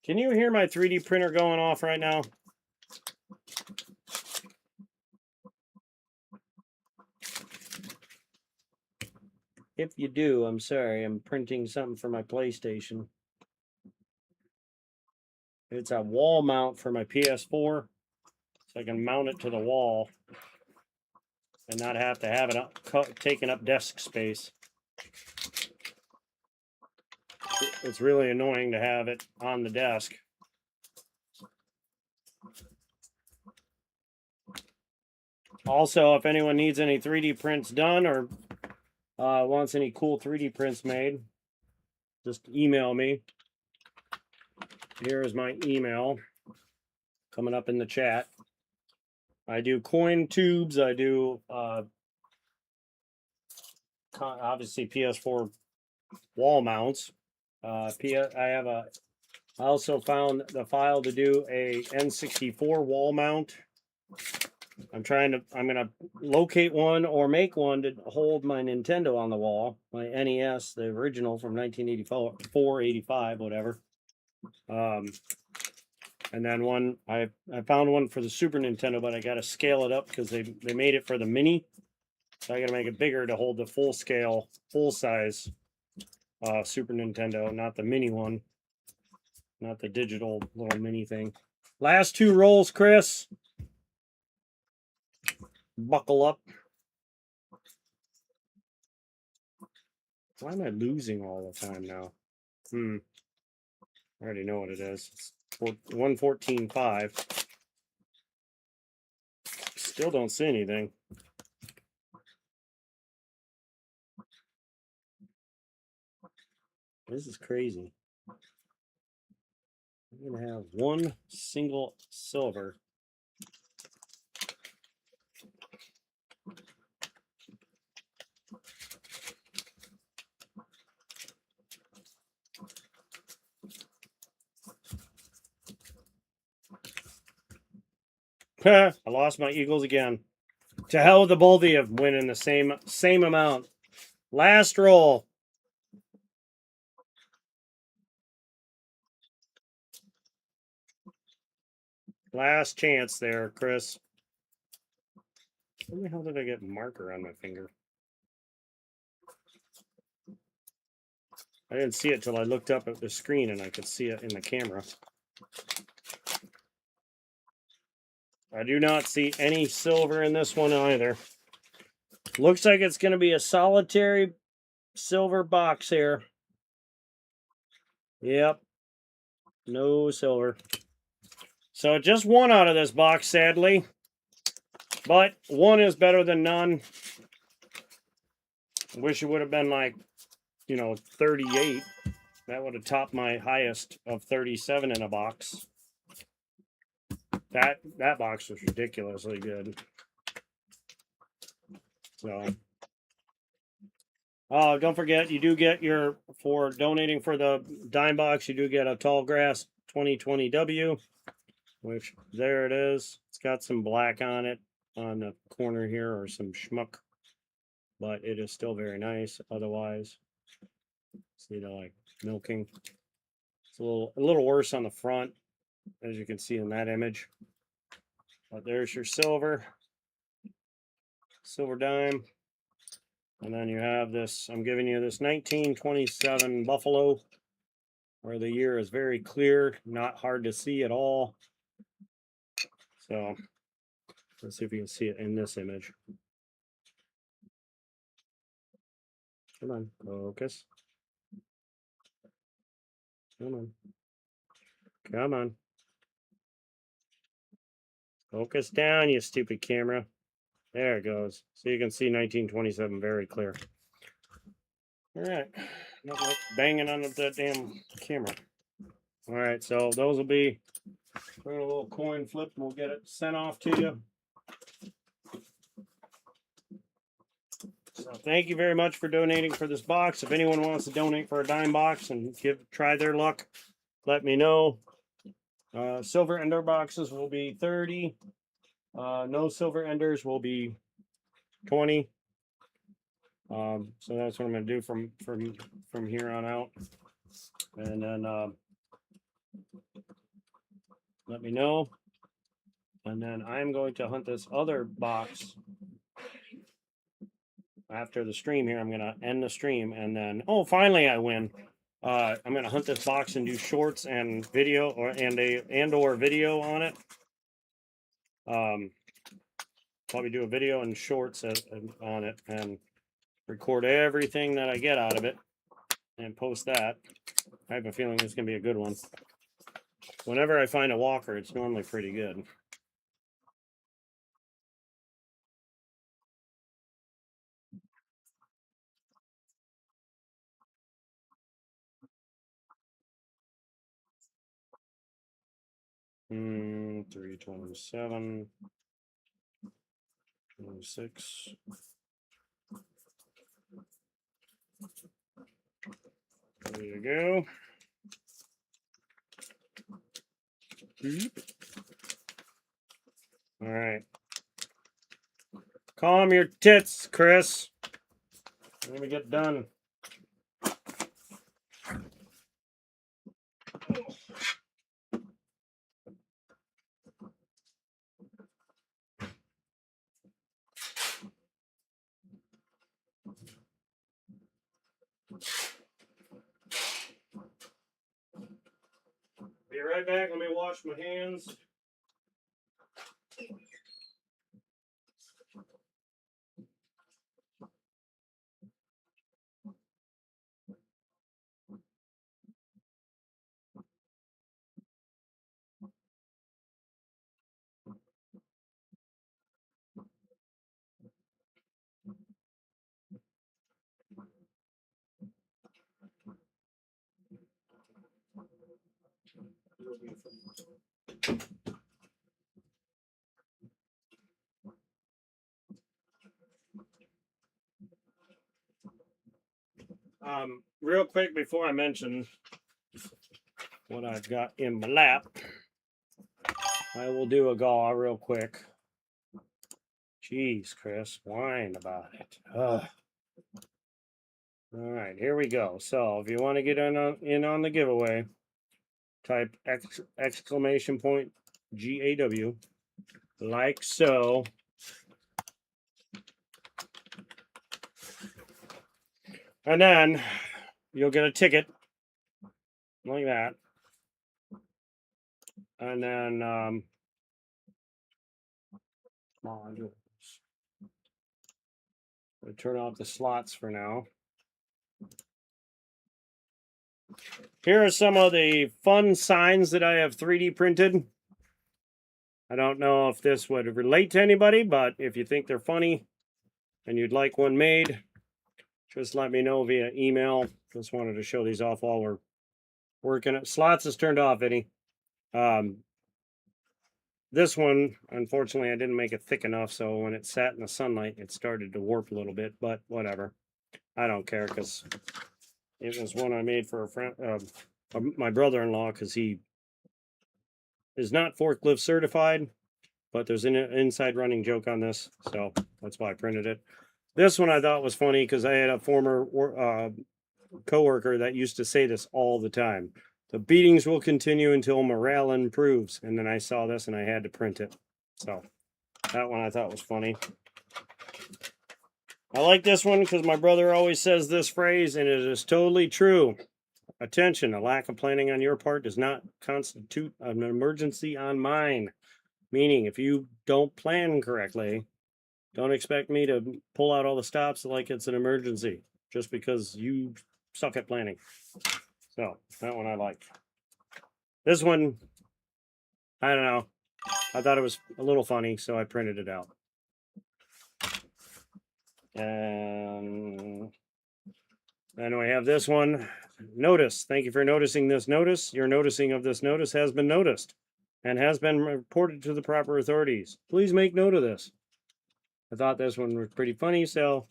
Can you hear my 3D printer going off right now? If you do, I'm sorry. I'm printing something for my PlayStation. It's a wall mount for my PS4, so I can mount it to the wall and not have to have it taking up desk space. It's really annoying to have it on the desk. Also, if anyone needs any 3D prints done or wants any cool 3D prints made, just email me. Here is my email coming up in the chat. I do coin tubes. I do obviously PS4 wall mounts. I also found the file to do a N64 wall mount. I'm gonna locate one or make one to hold my Nintendo on the wall, my NES, the original from 1984, 85, whatever. And then I found one for the Super Nintendo, but I got to scale it up because they made it for the mini, so I got to make it bigger to hold the full size Super Nintendo, not the mini one, not the digital little mini thing. Last 2 rolls, Chris. Buckle up. Why am I losing all the time now? I already know what it is. It's 114.5. Still don't see anything. This is crazy. I'm going to have 1 single silver. I lost my Eagles again. To hell with the both of you winning the same amount. Last roll. Last chance there, Chris. Where the hell did I get marker on my finger? I didn't see it till I looked up at the screen and I could see it in the camera. I do not see any silver in this one either. Looks like it's going to be a solitary silver box here. Yep, No silver. So just one out of this box, sadly. But one is better than none. I wish it would have been like, 38. That would have topped my highest of 37 in a box. That box was ridiculously good. So, oh, don't forget, you do get for donating for the dime box, you do get a Tall Grass 2020W, which there it is. It's got some black on it on the corner here, or some schmuck, but it is still very nice. Otherwise, see the like milking. It's a little worse on the front, as you can see in that image. But there's your silver dime. And then you have this, I'm giving you this 1927 Buffalo, where the year is very clear, not hard to see at all. So let's see if you can see it in this image. Come on, focus. Come on. Come on. Focus down, you stupid camera. There it goes. So you can see 1927 very clear. All right. Not like banging on the damn camera. All right, so those will be a little coin flip and we'll get it sent off to you. So thank you very much for donating for this box. If anyone wants to donate for a dime box and try their luck, let me know. Silver ender boxes will be 30. No silver enders will be 20. So that's what I'm going to do from here on out. And then let me know. And then I'm going to hunt this other box after the stream here. I'm going to end the stream, and then finally I win. I'm going to hunt this box and do shorts and video or video on it. Probably do a video and shorts on it and record everything that I get out of it and post that. I have a feeling it's going to be a good one. Whenever I find a walker, it's normally pretty good. Hmm, 327, 26. There you go. All right. Calm your tits, Chris. Let me get done. Be right back. Let me wash my hands. Real quick before I mention what I've got in my lap, I will do a gaw real quick. Jeez, Chris, whine about it. Ugh. All right, here we go. So if you want to get in on the giveaway, type exclamation point GAW, like so. And then you'll get a ticket like that. And then I'll turn off the slots for now. Here are some of the fun signs that I have 3D printed. I don't know if this would relate to anybody, but if you think they're funny and you'd like one made, just let me know via email. Just wanted to show these off while we're working it. Slots is turned off, Eddie. This one, unfortunately, I didn't make it thick enough, so when it sat in the sunlight, it started to warp a little bit, but whatever. I don't care, because it was one I made for a friend, my brother-in-law, because he is not forklift certified, but there's an inside running joke on this, so that's why I printed it. This one I thought was funny because I had a former coworker that used to say this all the time. The beatings will continue until morale improves. And then I saw this and I had to print it. So that one I thought was funny. I like this one because my brother always says this phrase, and it is totally true. Attention, a lack of planning on your part does not constitute an emergency on mine. Meaning, if you don't plan correctly, don't expect me to pull out all the stops like it's an emergency just because you suck at planning. So, that one I like. This one, I don't know. I thought it was a little funny, so I printed it out. And then we have this one. Notice. Thank you for noticing this notice. Your noticing of this notice has been noticed and has been reported to the proper authorities. Please make note of this. I thought this one was pretty funny, so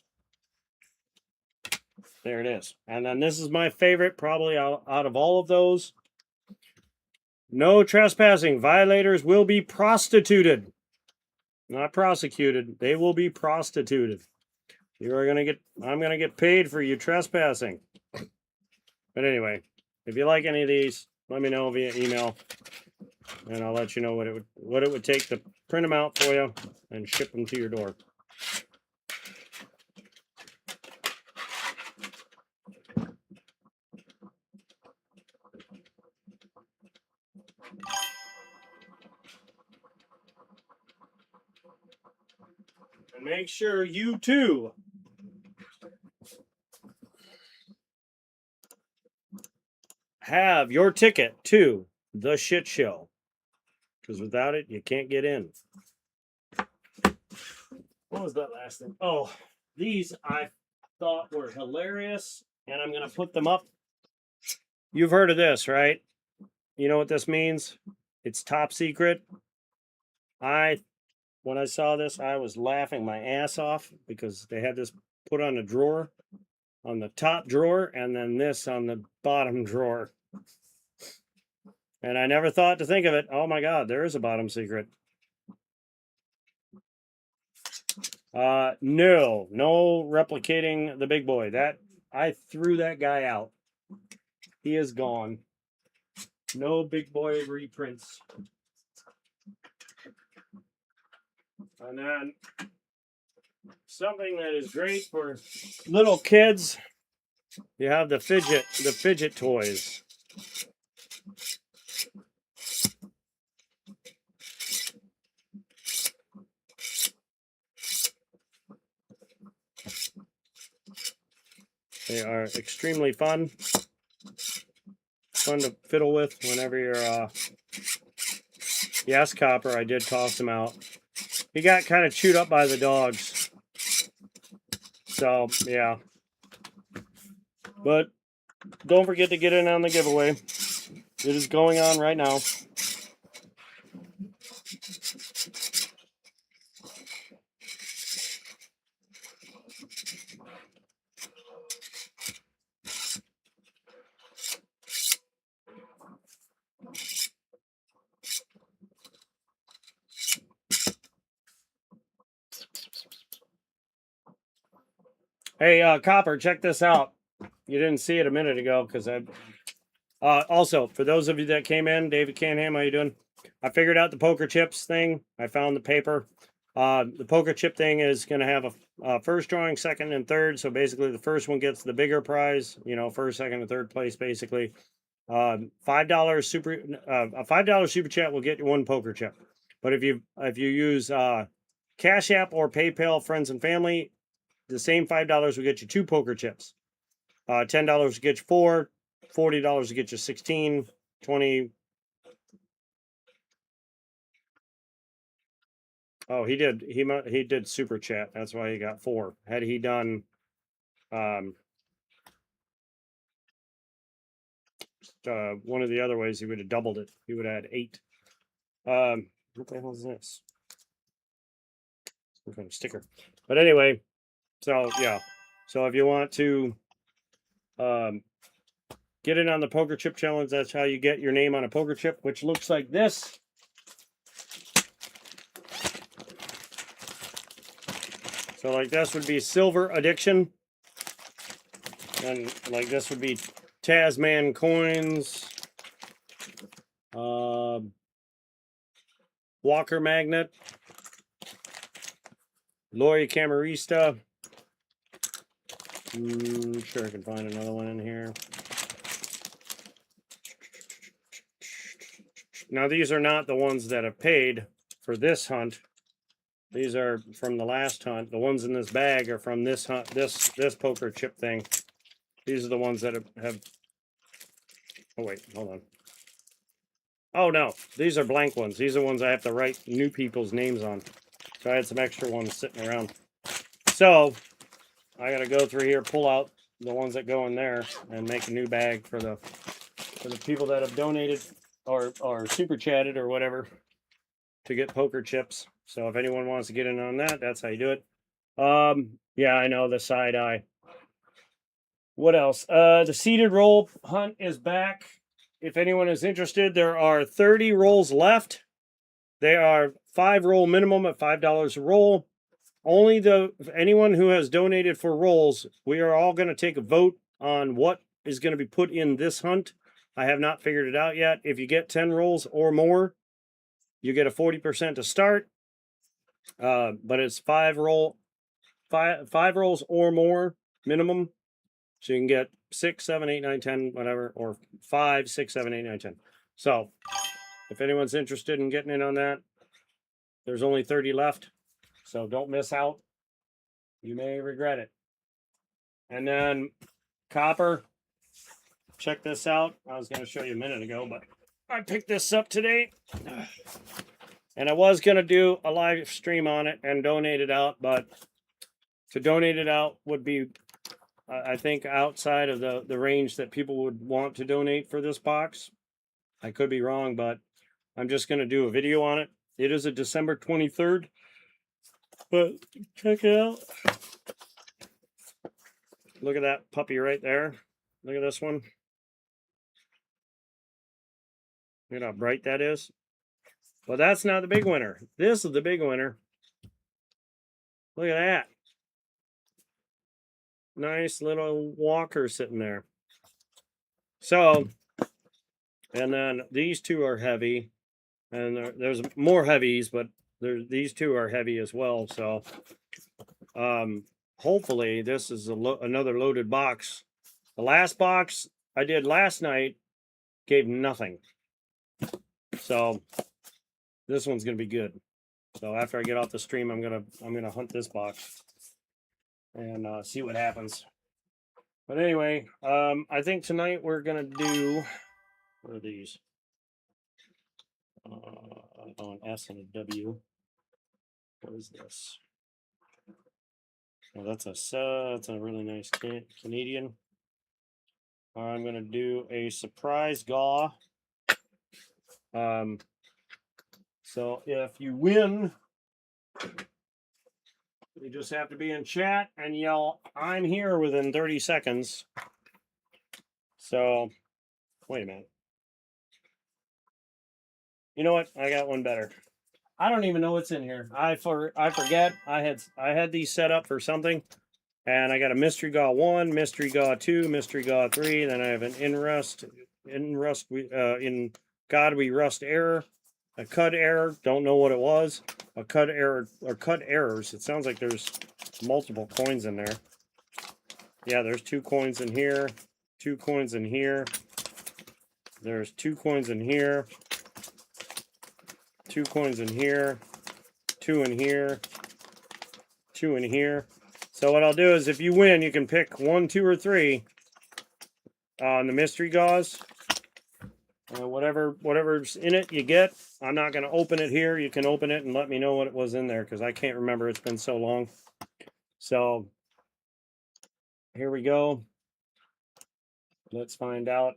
there it is. And then this is my favorite, probably out of all of those. No trespassing. Violators will be prostituted. Not prosecuted. They will be prostituted. You are gonna get. I'm gonna get paid for you trespassing. But anyway, if you like any of these, let me know via email, and I'll let you know what it would take to print them out for you and ship them to your door. And make sure you too have your ticket to the shit show, because without it, you can't get in. What was that last thing? Oh, these I thought were hilarious, and I'm going to put them up. You've heard of this, right? You know what this means? It's top secret. When I saw this, I was laughing my ass off because they had this put on a drawer, on the top drawer, and then this on the bottom drawer. And I never thought to think of it. Oh my God, there is a bottom secret. No replicating the big boy. That I threw that guy out. He is gone. No big boy reprints. And then something that is great for little kids. You have the fidget toys. They are extremely fun. Fun to fiddle with whenever you're yes, Copper, I did toss him out. He got kind of chewed up by the dogs. So, yeah. But don't forget to get in on the giveaway. It is going on right now. Hey, Copper, check this out. You didn't see it a minute ago because I... also, for those of you that came in, David Canham, how you doing? I figured out the poker chips thing. I found the paper. The poker chip thing is going to have a first drawing, second, and third. So basically, the first one gets the bigger prize. You know, first, second, and third place, basically. $5 super a $5 super chat will get you one poker chip. But if you use Cash App or PayPal, friends and family, the same $5 will get you two poker chips. $10 will get you four. $40 to get you 16, 20. Oh, he did super chat. That's why he got 4. Had he done one of the other ways, he would have doubled it. He would have had 8. What the hell is this? Some kind of sticker. But anyway, so yeah. So if you want to get in on the poker chip challenge, that's how you get your name on a poker chip, which looks like this. So like this would be Silver Addiction. And like this would be Tasman Coins. Walker Magnet. Lori Camarista. Sure I can find another one in here. Now these are not the ones that have paid for this hunt. These are from the last hunt. The ones in this bag are from this hunt, this poker chip thing. These are the ones that have. Oh wait, hold on. Oh no, these are blank ones. These are ones I have to write new people's names on. So I had some extra ones sitting around. So I gotta go through here, pull out the ones that go in there, and make a new bag for the people that have donated or super chatted or whatever to get poker chips. So if anyone wants to get in on that, that's how you do it. Yeah, I know, the side eye. What else? The seeded roll hunt is back. If anyone is interested, there are 30 rolls left. They are 5 roll minimum at $5 a roll. Only anyone who has donated for rolls, we are all going to take a vote on what is going to be put in this hunt. I have not figured it out yet. If you get 10 rolls or more, you get a 40% to start. But it's 5 rolls or more minimum. So you can get 6, 7, 8, 9, 10, whatever, or 5, 6, 7, 8, 9, 10. So if anyone's interested in getting in on that, there's only 30 left. So don't miss out. You may regret it. And then copper. Check this out. I was going to show you a minute ago, but I picked this up today. And I was going to do a live stream on it and donate it out, but to donate it out would be, I think, outside of the range that people would want to donate for this box. I could be wrong, but I'm just going to do a video on it. It is a December 23rd, but check it out. Look at that puppy right there. Look at this one. Look at how bright that is. But that's not the big winner. This is the big winner. Look at that. Nice little walker sitting there. So, and then these two are heavy. And there's more heavies, but these two are heavy as well. So, hopefully this is another loaded box. The last box I did last night gave nothing. So this one's gonna be good. So after I get off the stream, I'm gonna hunt this box and see what happens. But anyway, I think tonight we're gonna do, what are these? An S and a W. What is this? Oh, that's a really nice Canadian. I'm gonna do a surprise gaw. So if you win, you just have to be in chat and yell, "I'm here," within 30 seconds. So, wait a minute. You know what? I got one better. I don't even know what's in here. I forget. I had these set up for something, and I got a mystery gaw 1, mystery gaw 2, mystery gaw 3. Then I have an in God we rust error, a cut error. Don't know what it was. A cut error or cut errors. It sounds like there's multiple coins in there. Yeah, there's 2 coins in here, 2 coins in here. There's 2 coins in here, 2 coins in here, 2 in here, 2 in here. So what I'll do is, if you win, you can pick 1, 2, or 3 on the mystery gauze. Whatever's in it, you get. I'm not going to open it here. You can open it and let me know what it was in there because I can't remember. It's been so long. So here we go. Let's find out.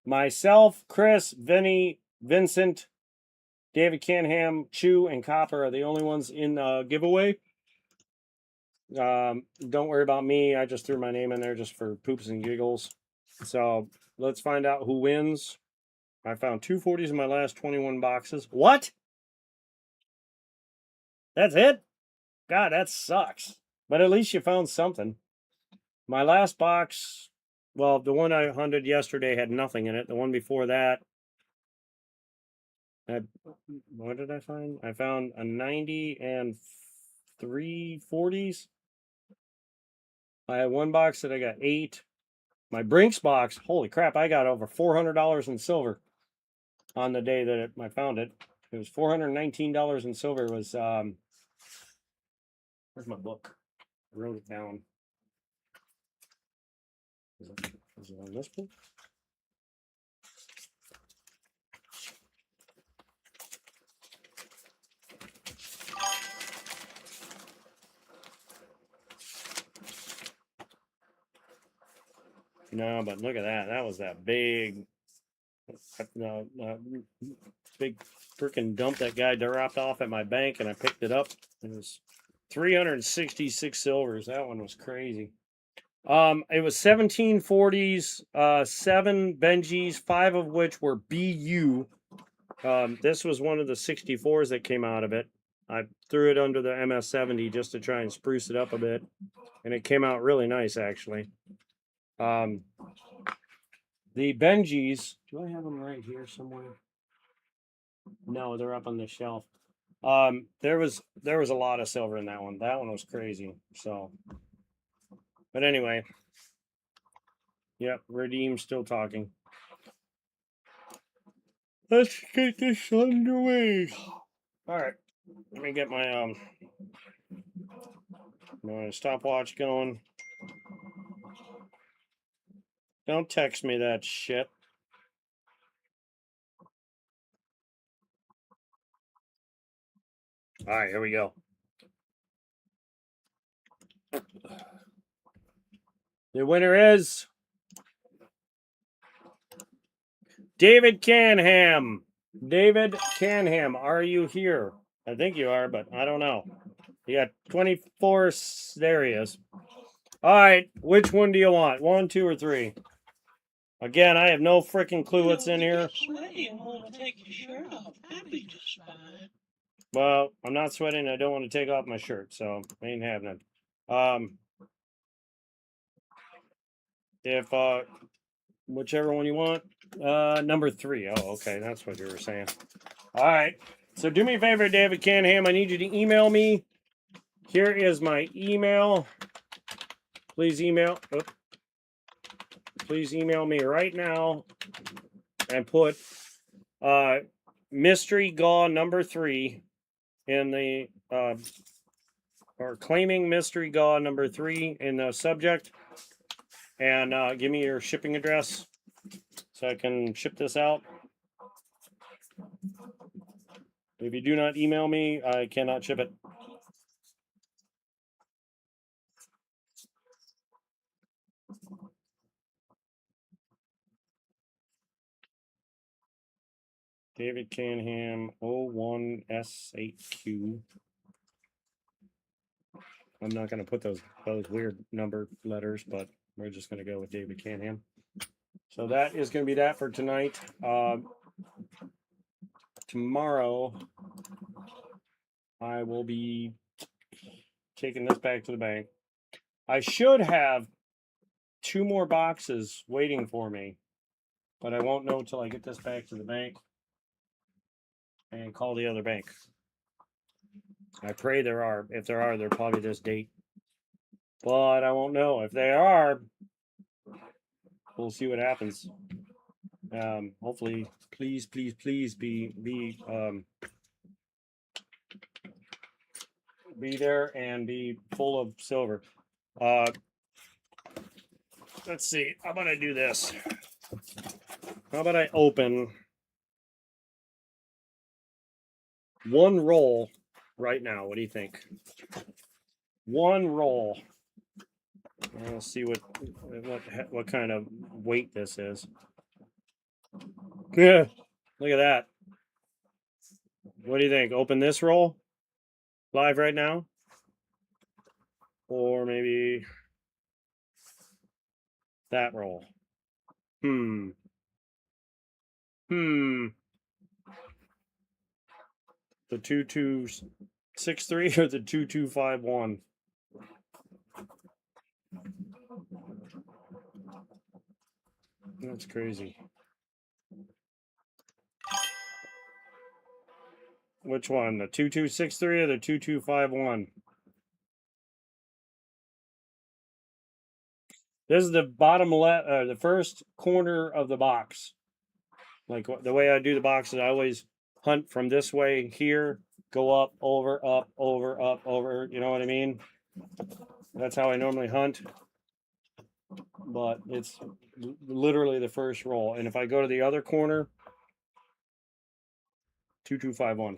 Myself, Chris, Vinny, Vincent, David Canham, Chew, and Copper are the only ones in the giveaway. Don't worry about me. I just threw my name in there just for poops and giggles. So let's find out who wins. I found 240s in my last 21 boxes. What? That's it? God, that sucks. But at least you found something. My last box, well, the one I hunted yesterday had nothing in it. The one before that had, what did I find? I found a 90 and 340s. I had one box that I got 8. My Brinks box, holy crap, I got over $400 in silver on the day that I found it. It was $419 in silver. It was, where's my book? I wrote it down. Is it on this book? No, but look at that. That was that big, big freaking dump that guy dropped off at my bank, and I picked it up. It was 366 silvers. That one was crazy. It was 1740s, 7 Benjis, 5 of which were BU. This was one of the 64s that came out of it. I threw it under the MS70 just to try and spruce it up a bit, and it came out really nice, actually. The Benjis, do I have them right here somewhere? No, they're up on the shelf. There was a lot of silver in that one. That one was crazy. So, but anyway, yep, Redeem's still talking. Let's get this underway. All right, let me get my stopwatch going. Don't text me that shit. All right, here we go. The winner is David Canham. David Canham, are you here? I think you are, but I don't know. You got 24. There he is. All right, which one do you want? 1, 2, or 3? Again, I have no freaking clue what's in here. Well, I'm not sweating. I don't want to take off my shirt, so ain't happening. If whichever one you want, number 3. Oh, okay, that's what you were saying. All right. So do me a favor, David Canham. I need you to email me. Here is my email. Please email. Please email me right now and put mystery gaw number 3 in the or claiming mystery gaw number 3 in the subject, and give me your shipping address so I can ship this out. If you do not email me, I cannot ship it. David Canham 01S8Q. I'm not going to put those weird number letters, but we're just going to go with David Canham. So that is going to be that for tonight. Tomorrow, I will be taking this back to the bank. I should have 2 more boxes waiting for me, but I won't know until I get this back to the bank and call the other bank. I pray there are. If there are, they're probably this date. But I won't know. If they are, we'll see what happens. Hopefully, please be there and be full of silver. let's see. How about I do this? How about I open one roll right now? What do you think? One roll. Let's see what kind of weight this is. Yeah, look at that. What do you think? Open this roll live right now, or maybe that roll? Hmm. The 2263 or the 2251? That's crazy. Which one? The 2263 or the 2251? This is the bottom left, the first corner of the box. Like the way I do the boxes, I always hunt from this way here, go up, over, up, over, up, over. You know what I mean? That's how I normally hunt. But it's literally the first roll. And if I go to the other corner, 2251.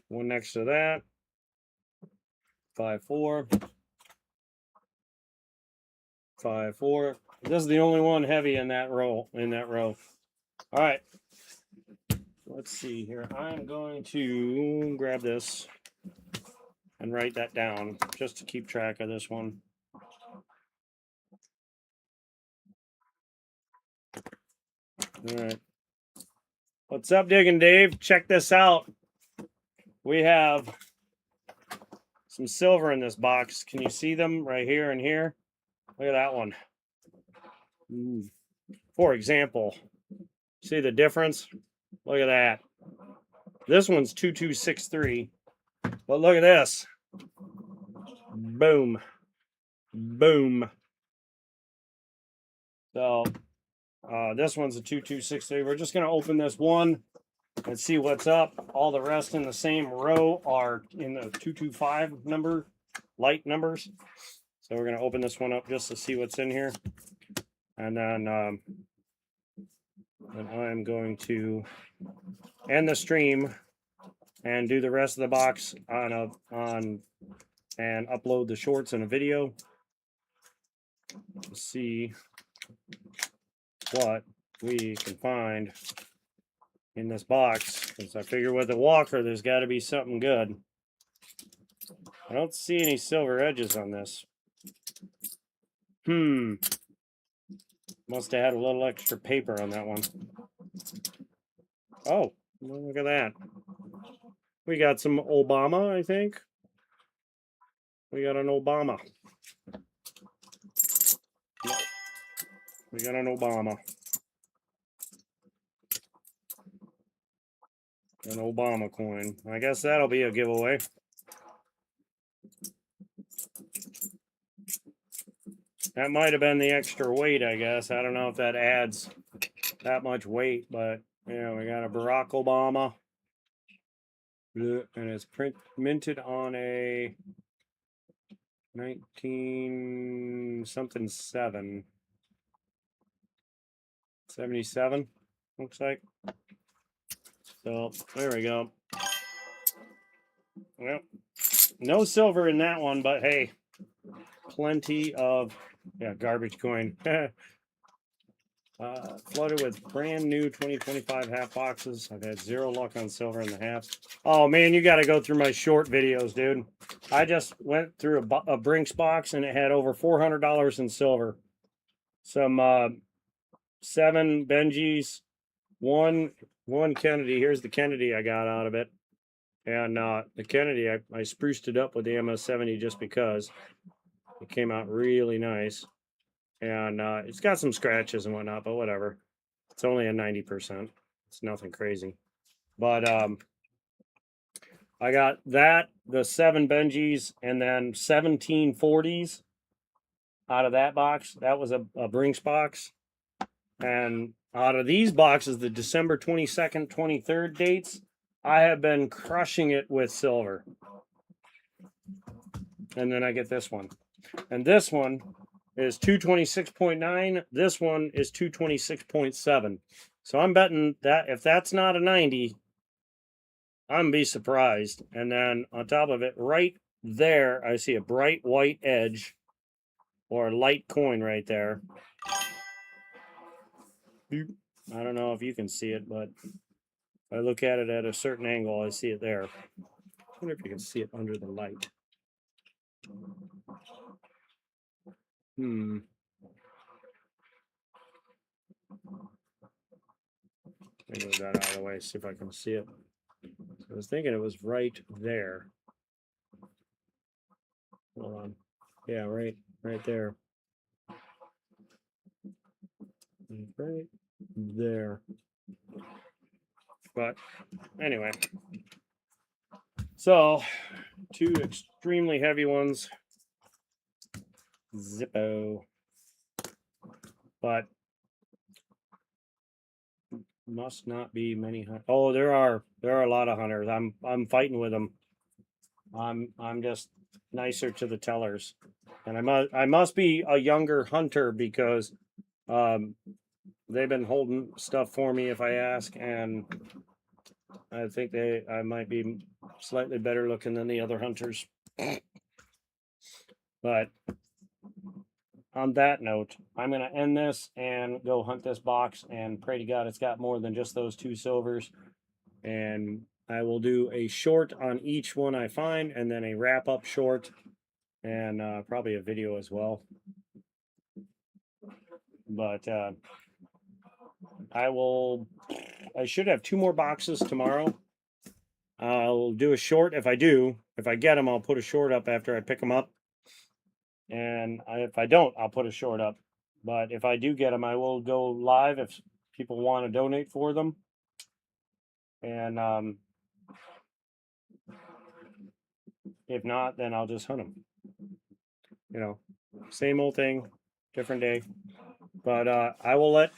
One next to that, 54. 54. This is the only one heavy in that row. All right. Let's see here. I'm going to grab this and write that down just to keep track of this one. All right. What's up, Digging Dave? Check this out. We have some silver in this box. Can you see them right here and here? Look at that one. For example, see the difference? Look at that. This one's 2263. But look at this. Boom. Boom. So this one's a 2263. We're just going to open this one and see what's up. All the rest in the same row are in the 225 number, light numbers. So we're going to open this one up just to see what's in here. And then I'm going to end the stream and do the rest of the box on and upload the shorts and a video to see what we can find in this box, because I figure with the walker there's got to be something good. I don't see any silver edges on this. Must have had a little extra paper on that one. Oh, look at that. We got some Obama, I think. We got an Obama. We got an Obama. An Obama coin. I guess that'll be a giveaway. That might have been the extra weight, I guess. I don't know if that adds that much weight, but yeah, we got a Barack Obama. And it's minted on a 19 something 77, looks like. So there we go. Well, no silver in that one, but hey, plenty of garbage coin. Flooded with brand new 2025 half boxes. I've had zero luck on silver in the halves. Oh man, you got to go through my short videos, dude. I just went through a Brinks box and it had over $400 in silver. Some 7 Benjis, one Kennedy. Here's the Kennedy I got out of it. And the Kennedy, I spruced it up with the MS-70 just because it came out really nice. And it's got some scratches and whatnot, but whatever. It's only a 90%. It's nothing crazy. But I got that, the 7 Benjis, and then 17 40s out of that box. That was a Brinks box. And out of these boxes, the December 22nd, 23rd dates, I have been crushing it with silver. And then I get this one. And this one is 226.9. This one is 226.7. So I'm betting that if that's not a 90, I'm be surprised. And then on top of it, right there, I see a bright white edge or a light coin right there. I don't know if you can see it, but if I look at it at a certain angle, I see it there. I wonder if you can see it under the light. Move that out of the way, see if I can see it. I was thinking it was right there. Hold on. Yeah, right there. Right there. But anyway, so 2 extremely heavy ones. Zippo. But must not be many. Oh, there are a lot of hunters. I'm fighting with them. I'm just nicer to the tellers, and I must be a younger hunter because they've been holding stuff for me if I ask, and I think I might be slightly better looking than the other hunters. But on that note, I'm going to end this and go hunt this box and pray to God it's got more than just those 2 silvers. And I will do a short on each one I find, and then a wrap up short, and probably a video as well. But I should have 2 more boxes tomorrow. I'll do a short if I get them, I'll put a short up after I pick them up. And if I don't, I'll put a short up. But if I do get them, I will go live if people want to donate for them. And if not, then I'll just hunt them. You know, same old thing, different day. But I will let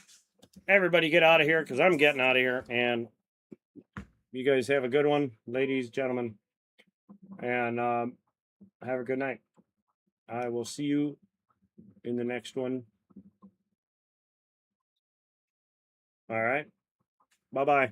everybody get out of here because I'm getting out of here. And you guys have a good one, ladies, gentlemen. And have a good night. I will see you in the next one. All right. Bye-bye.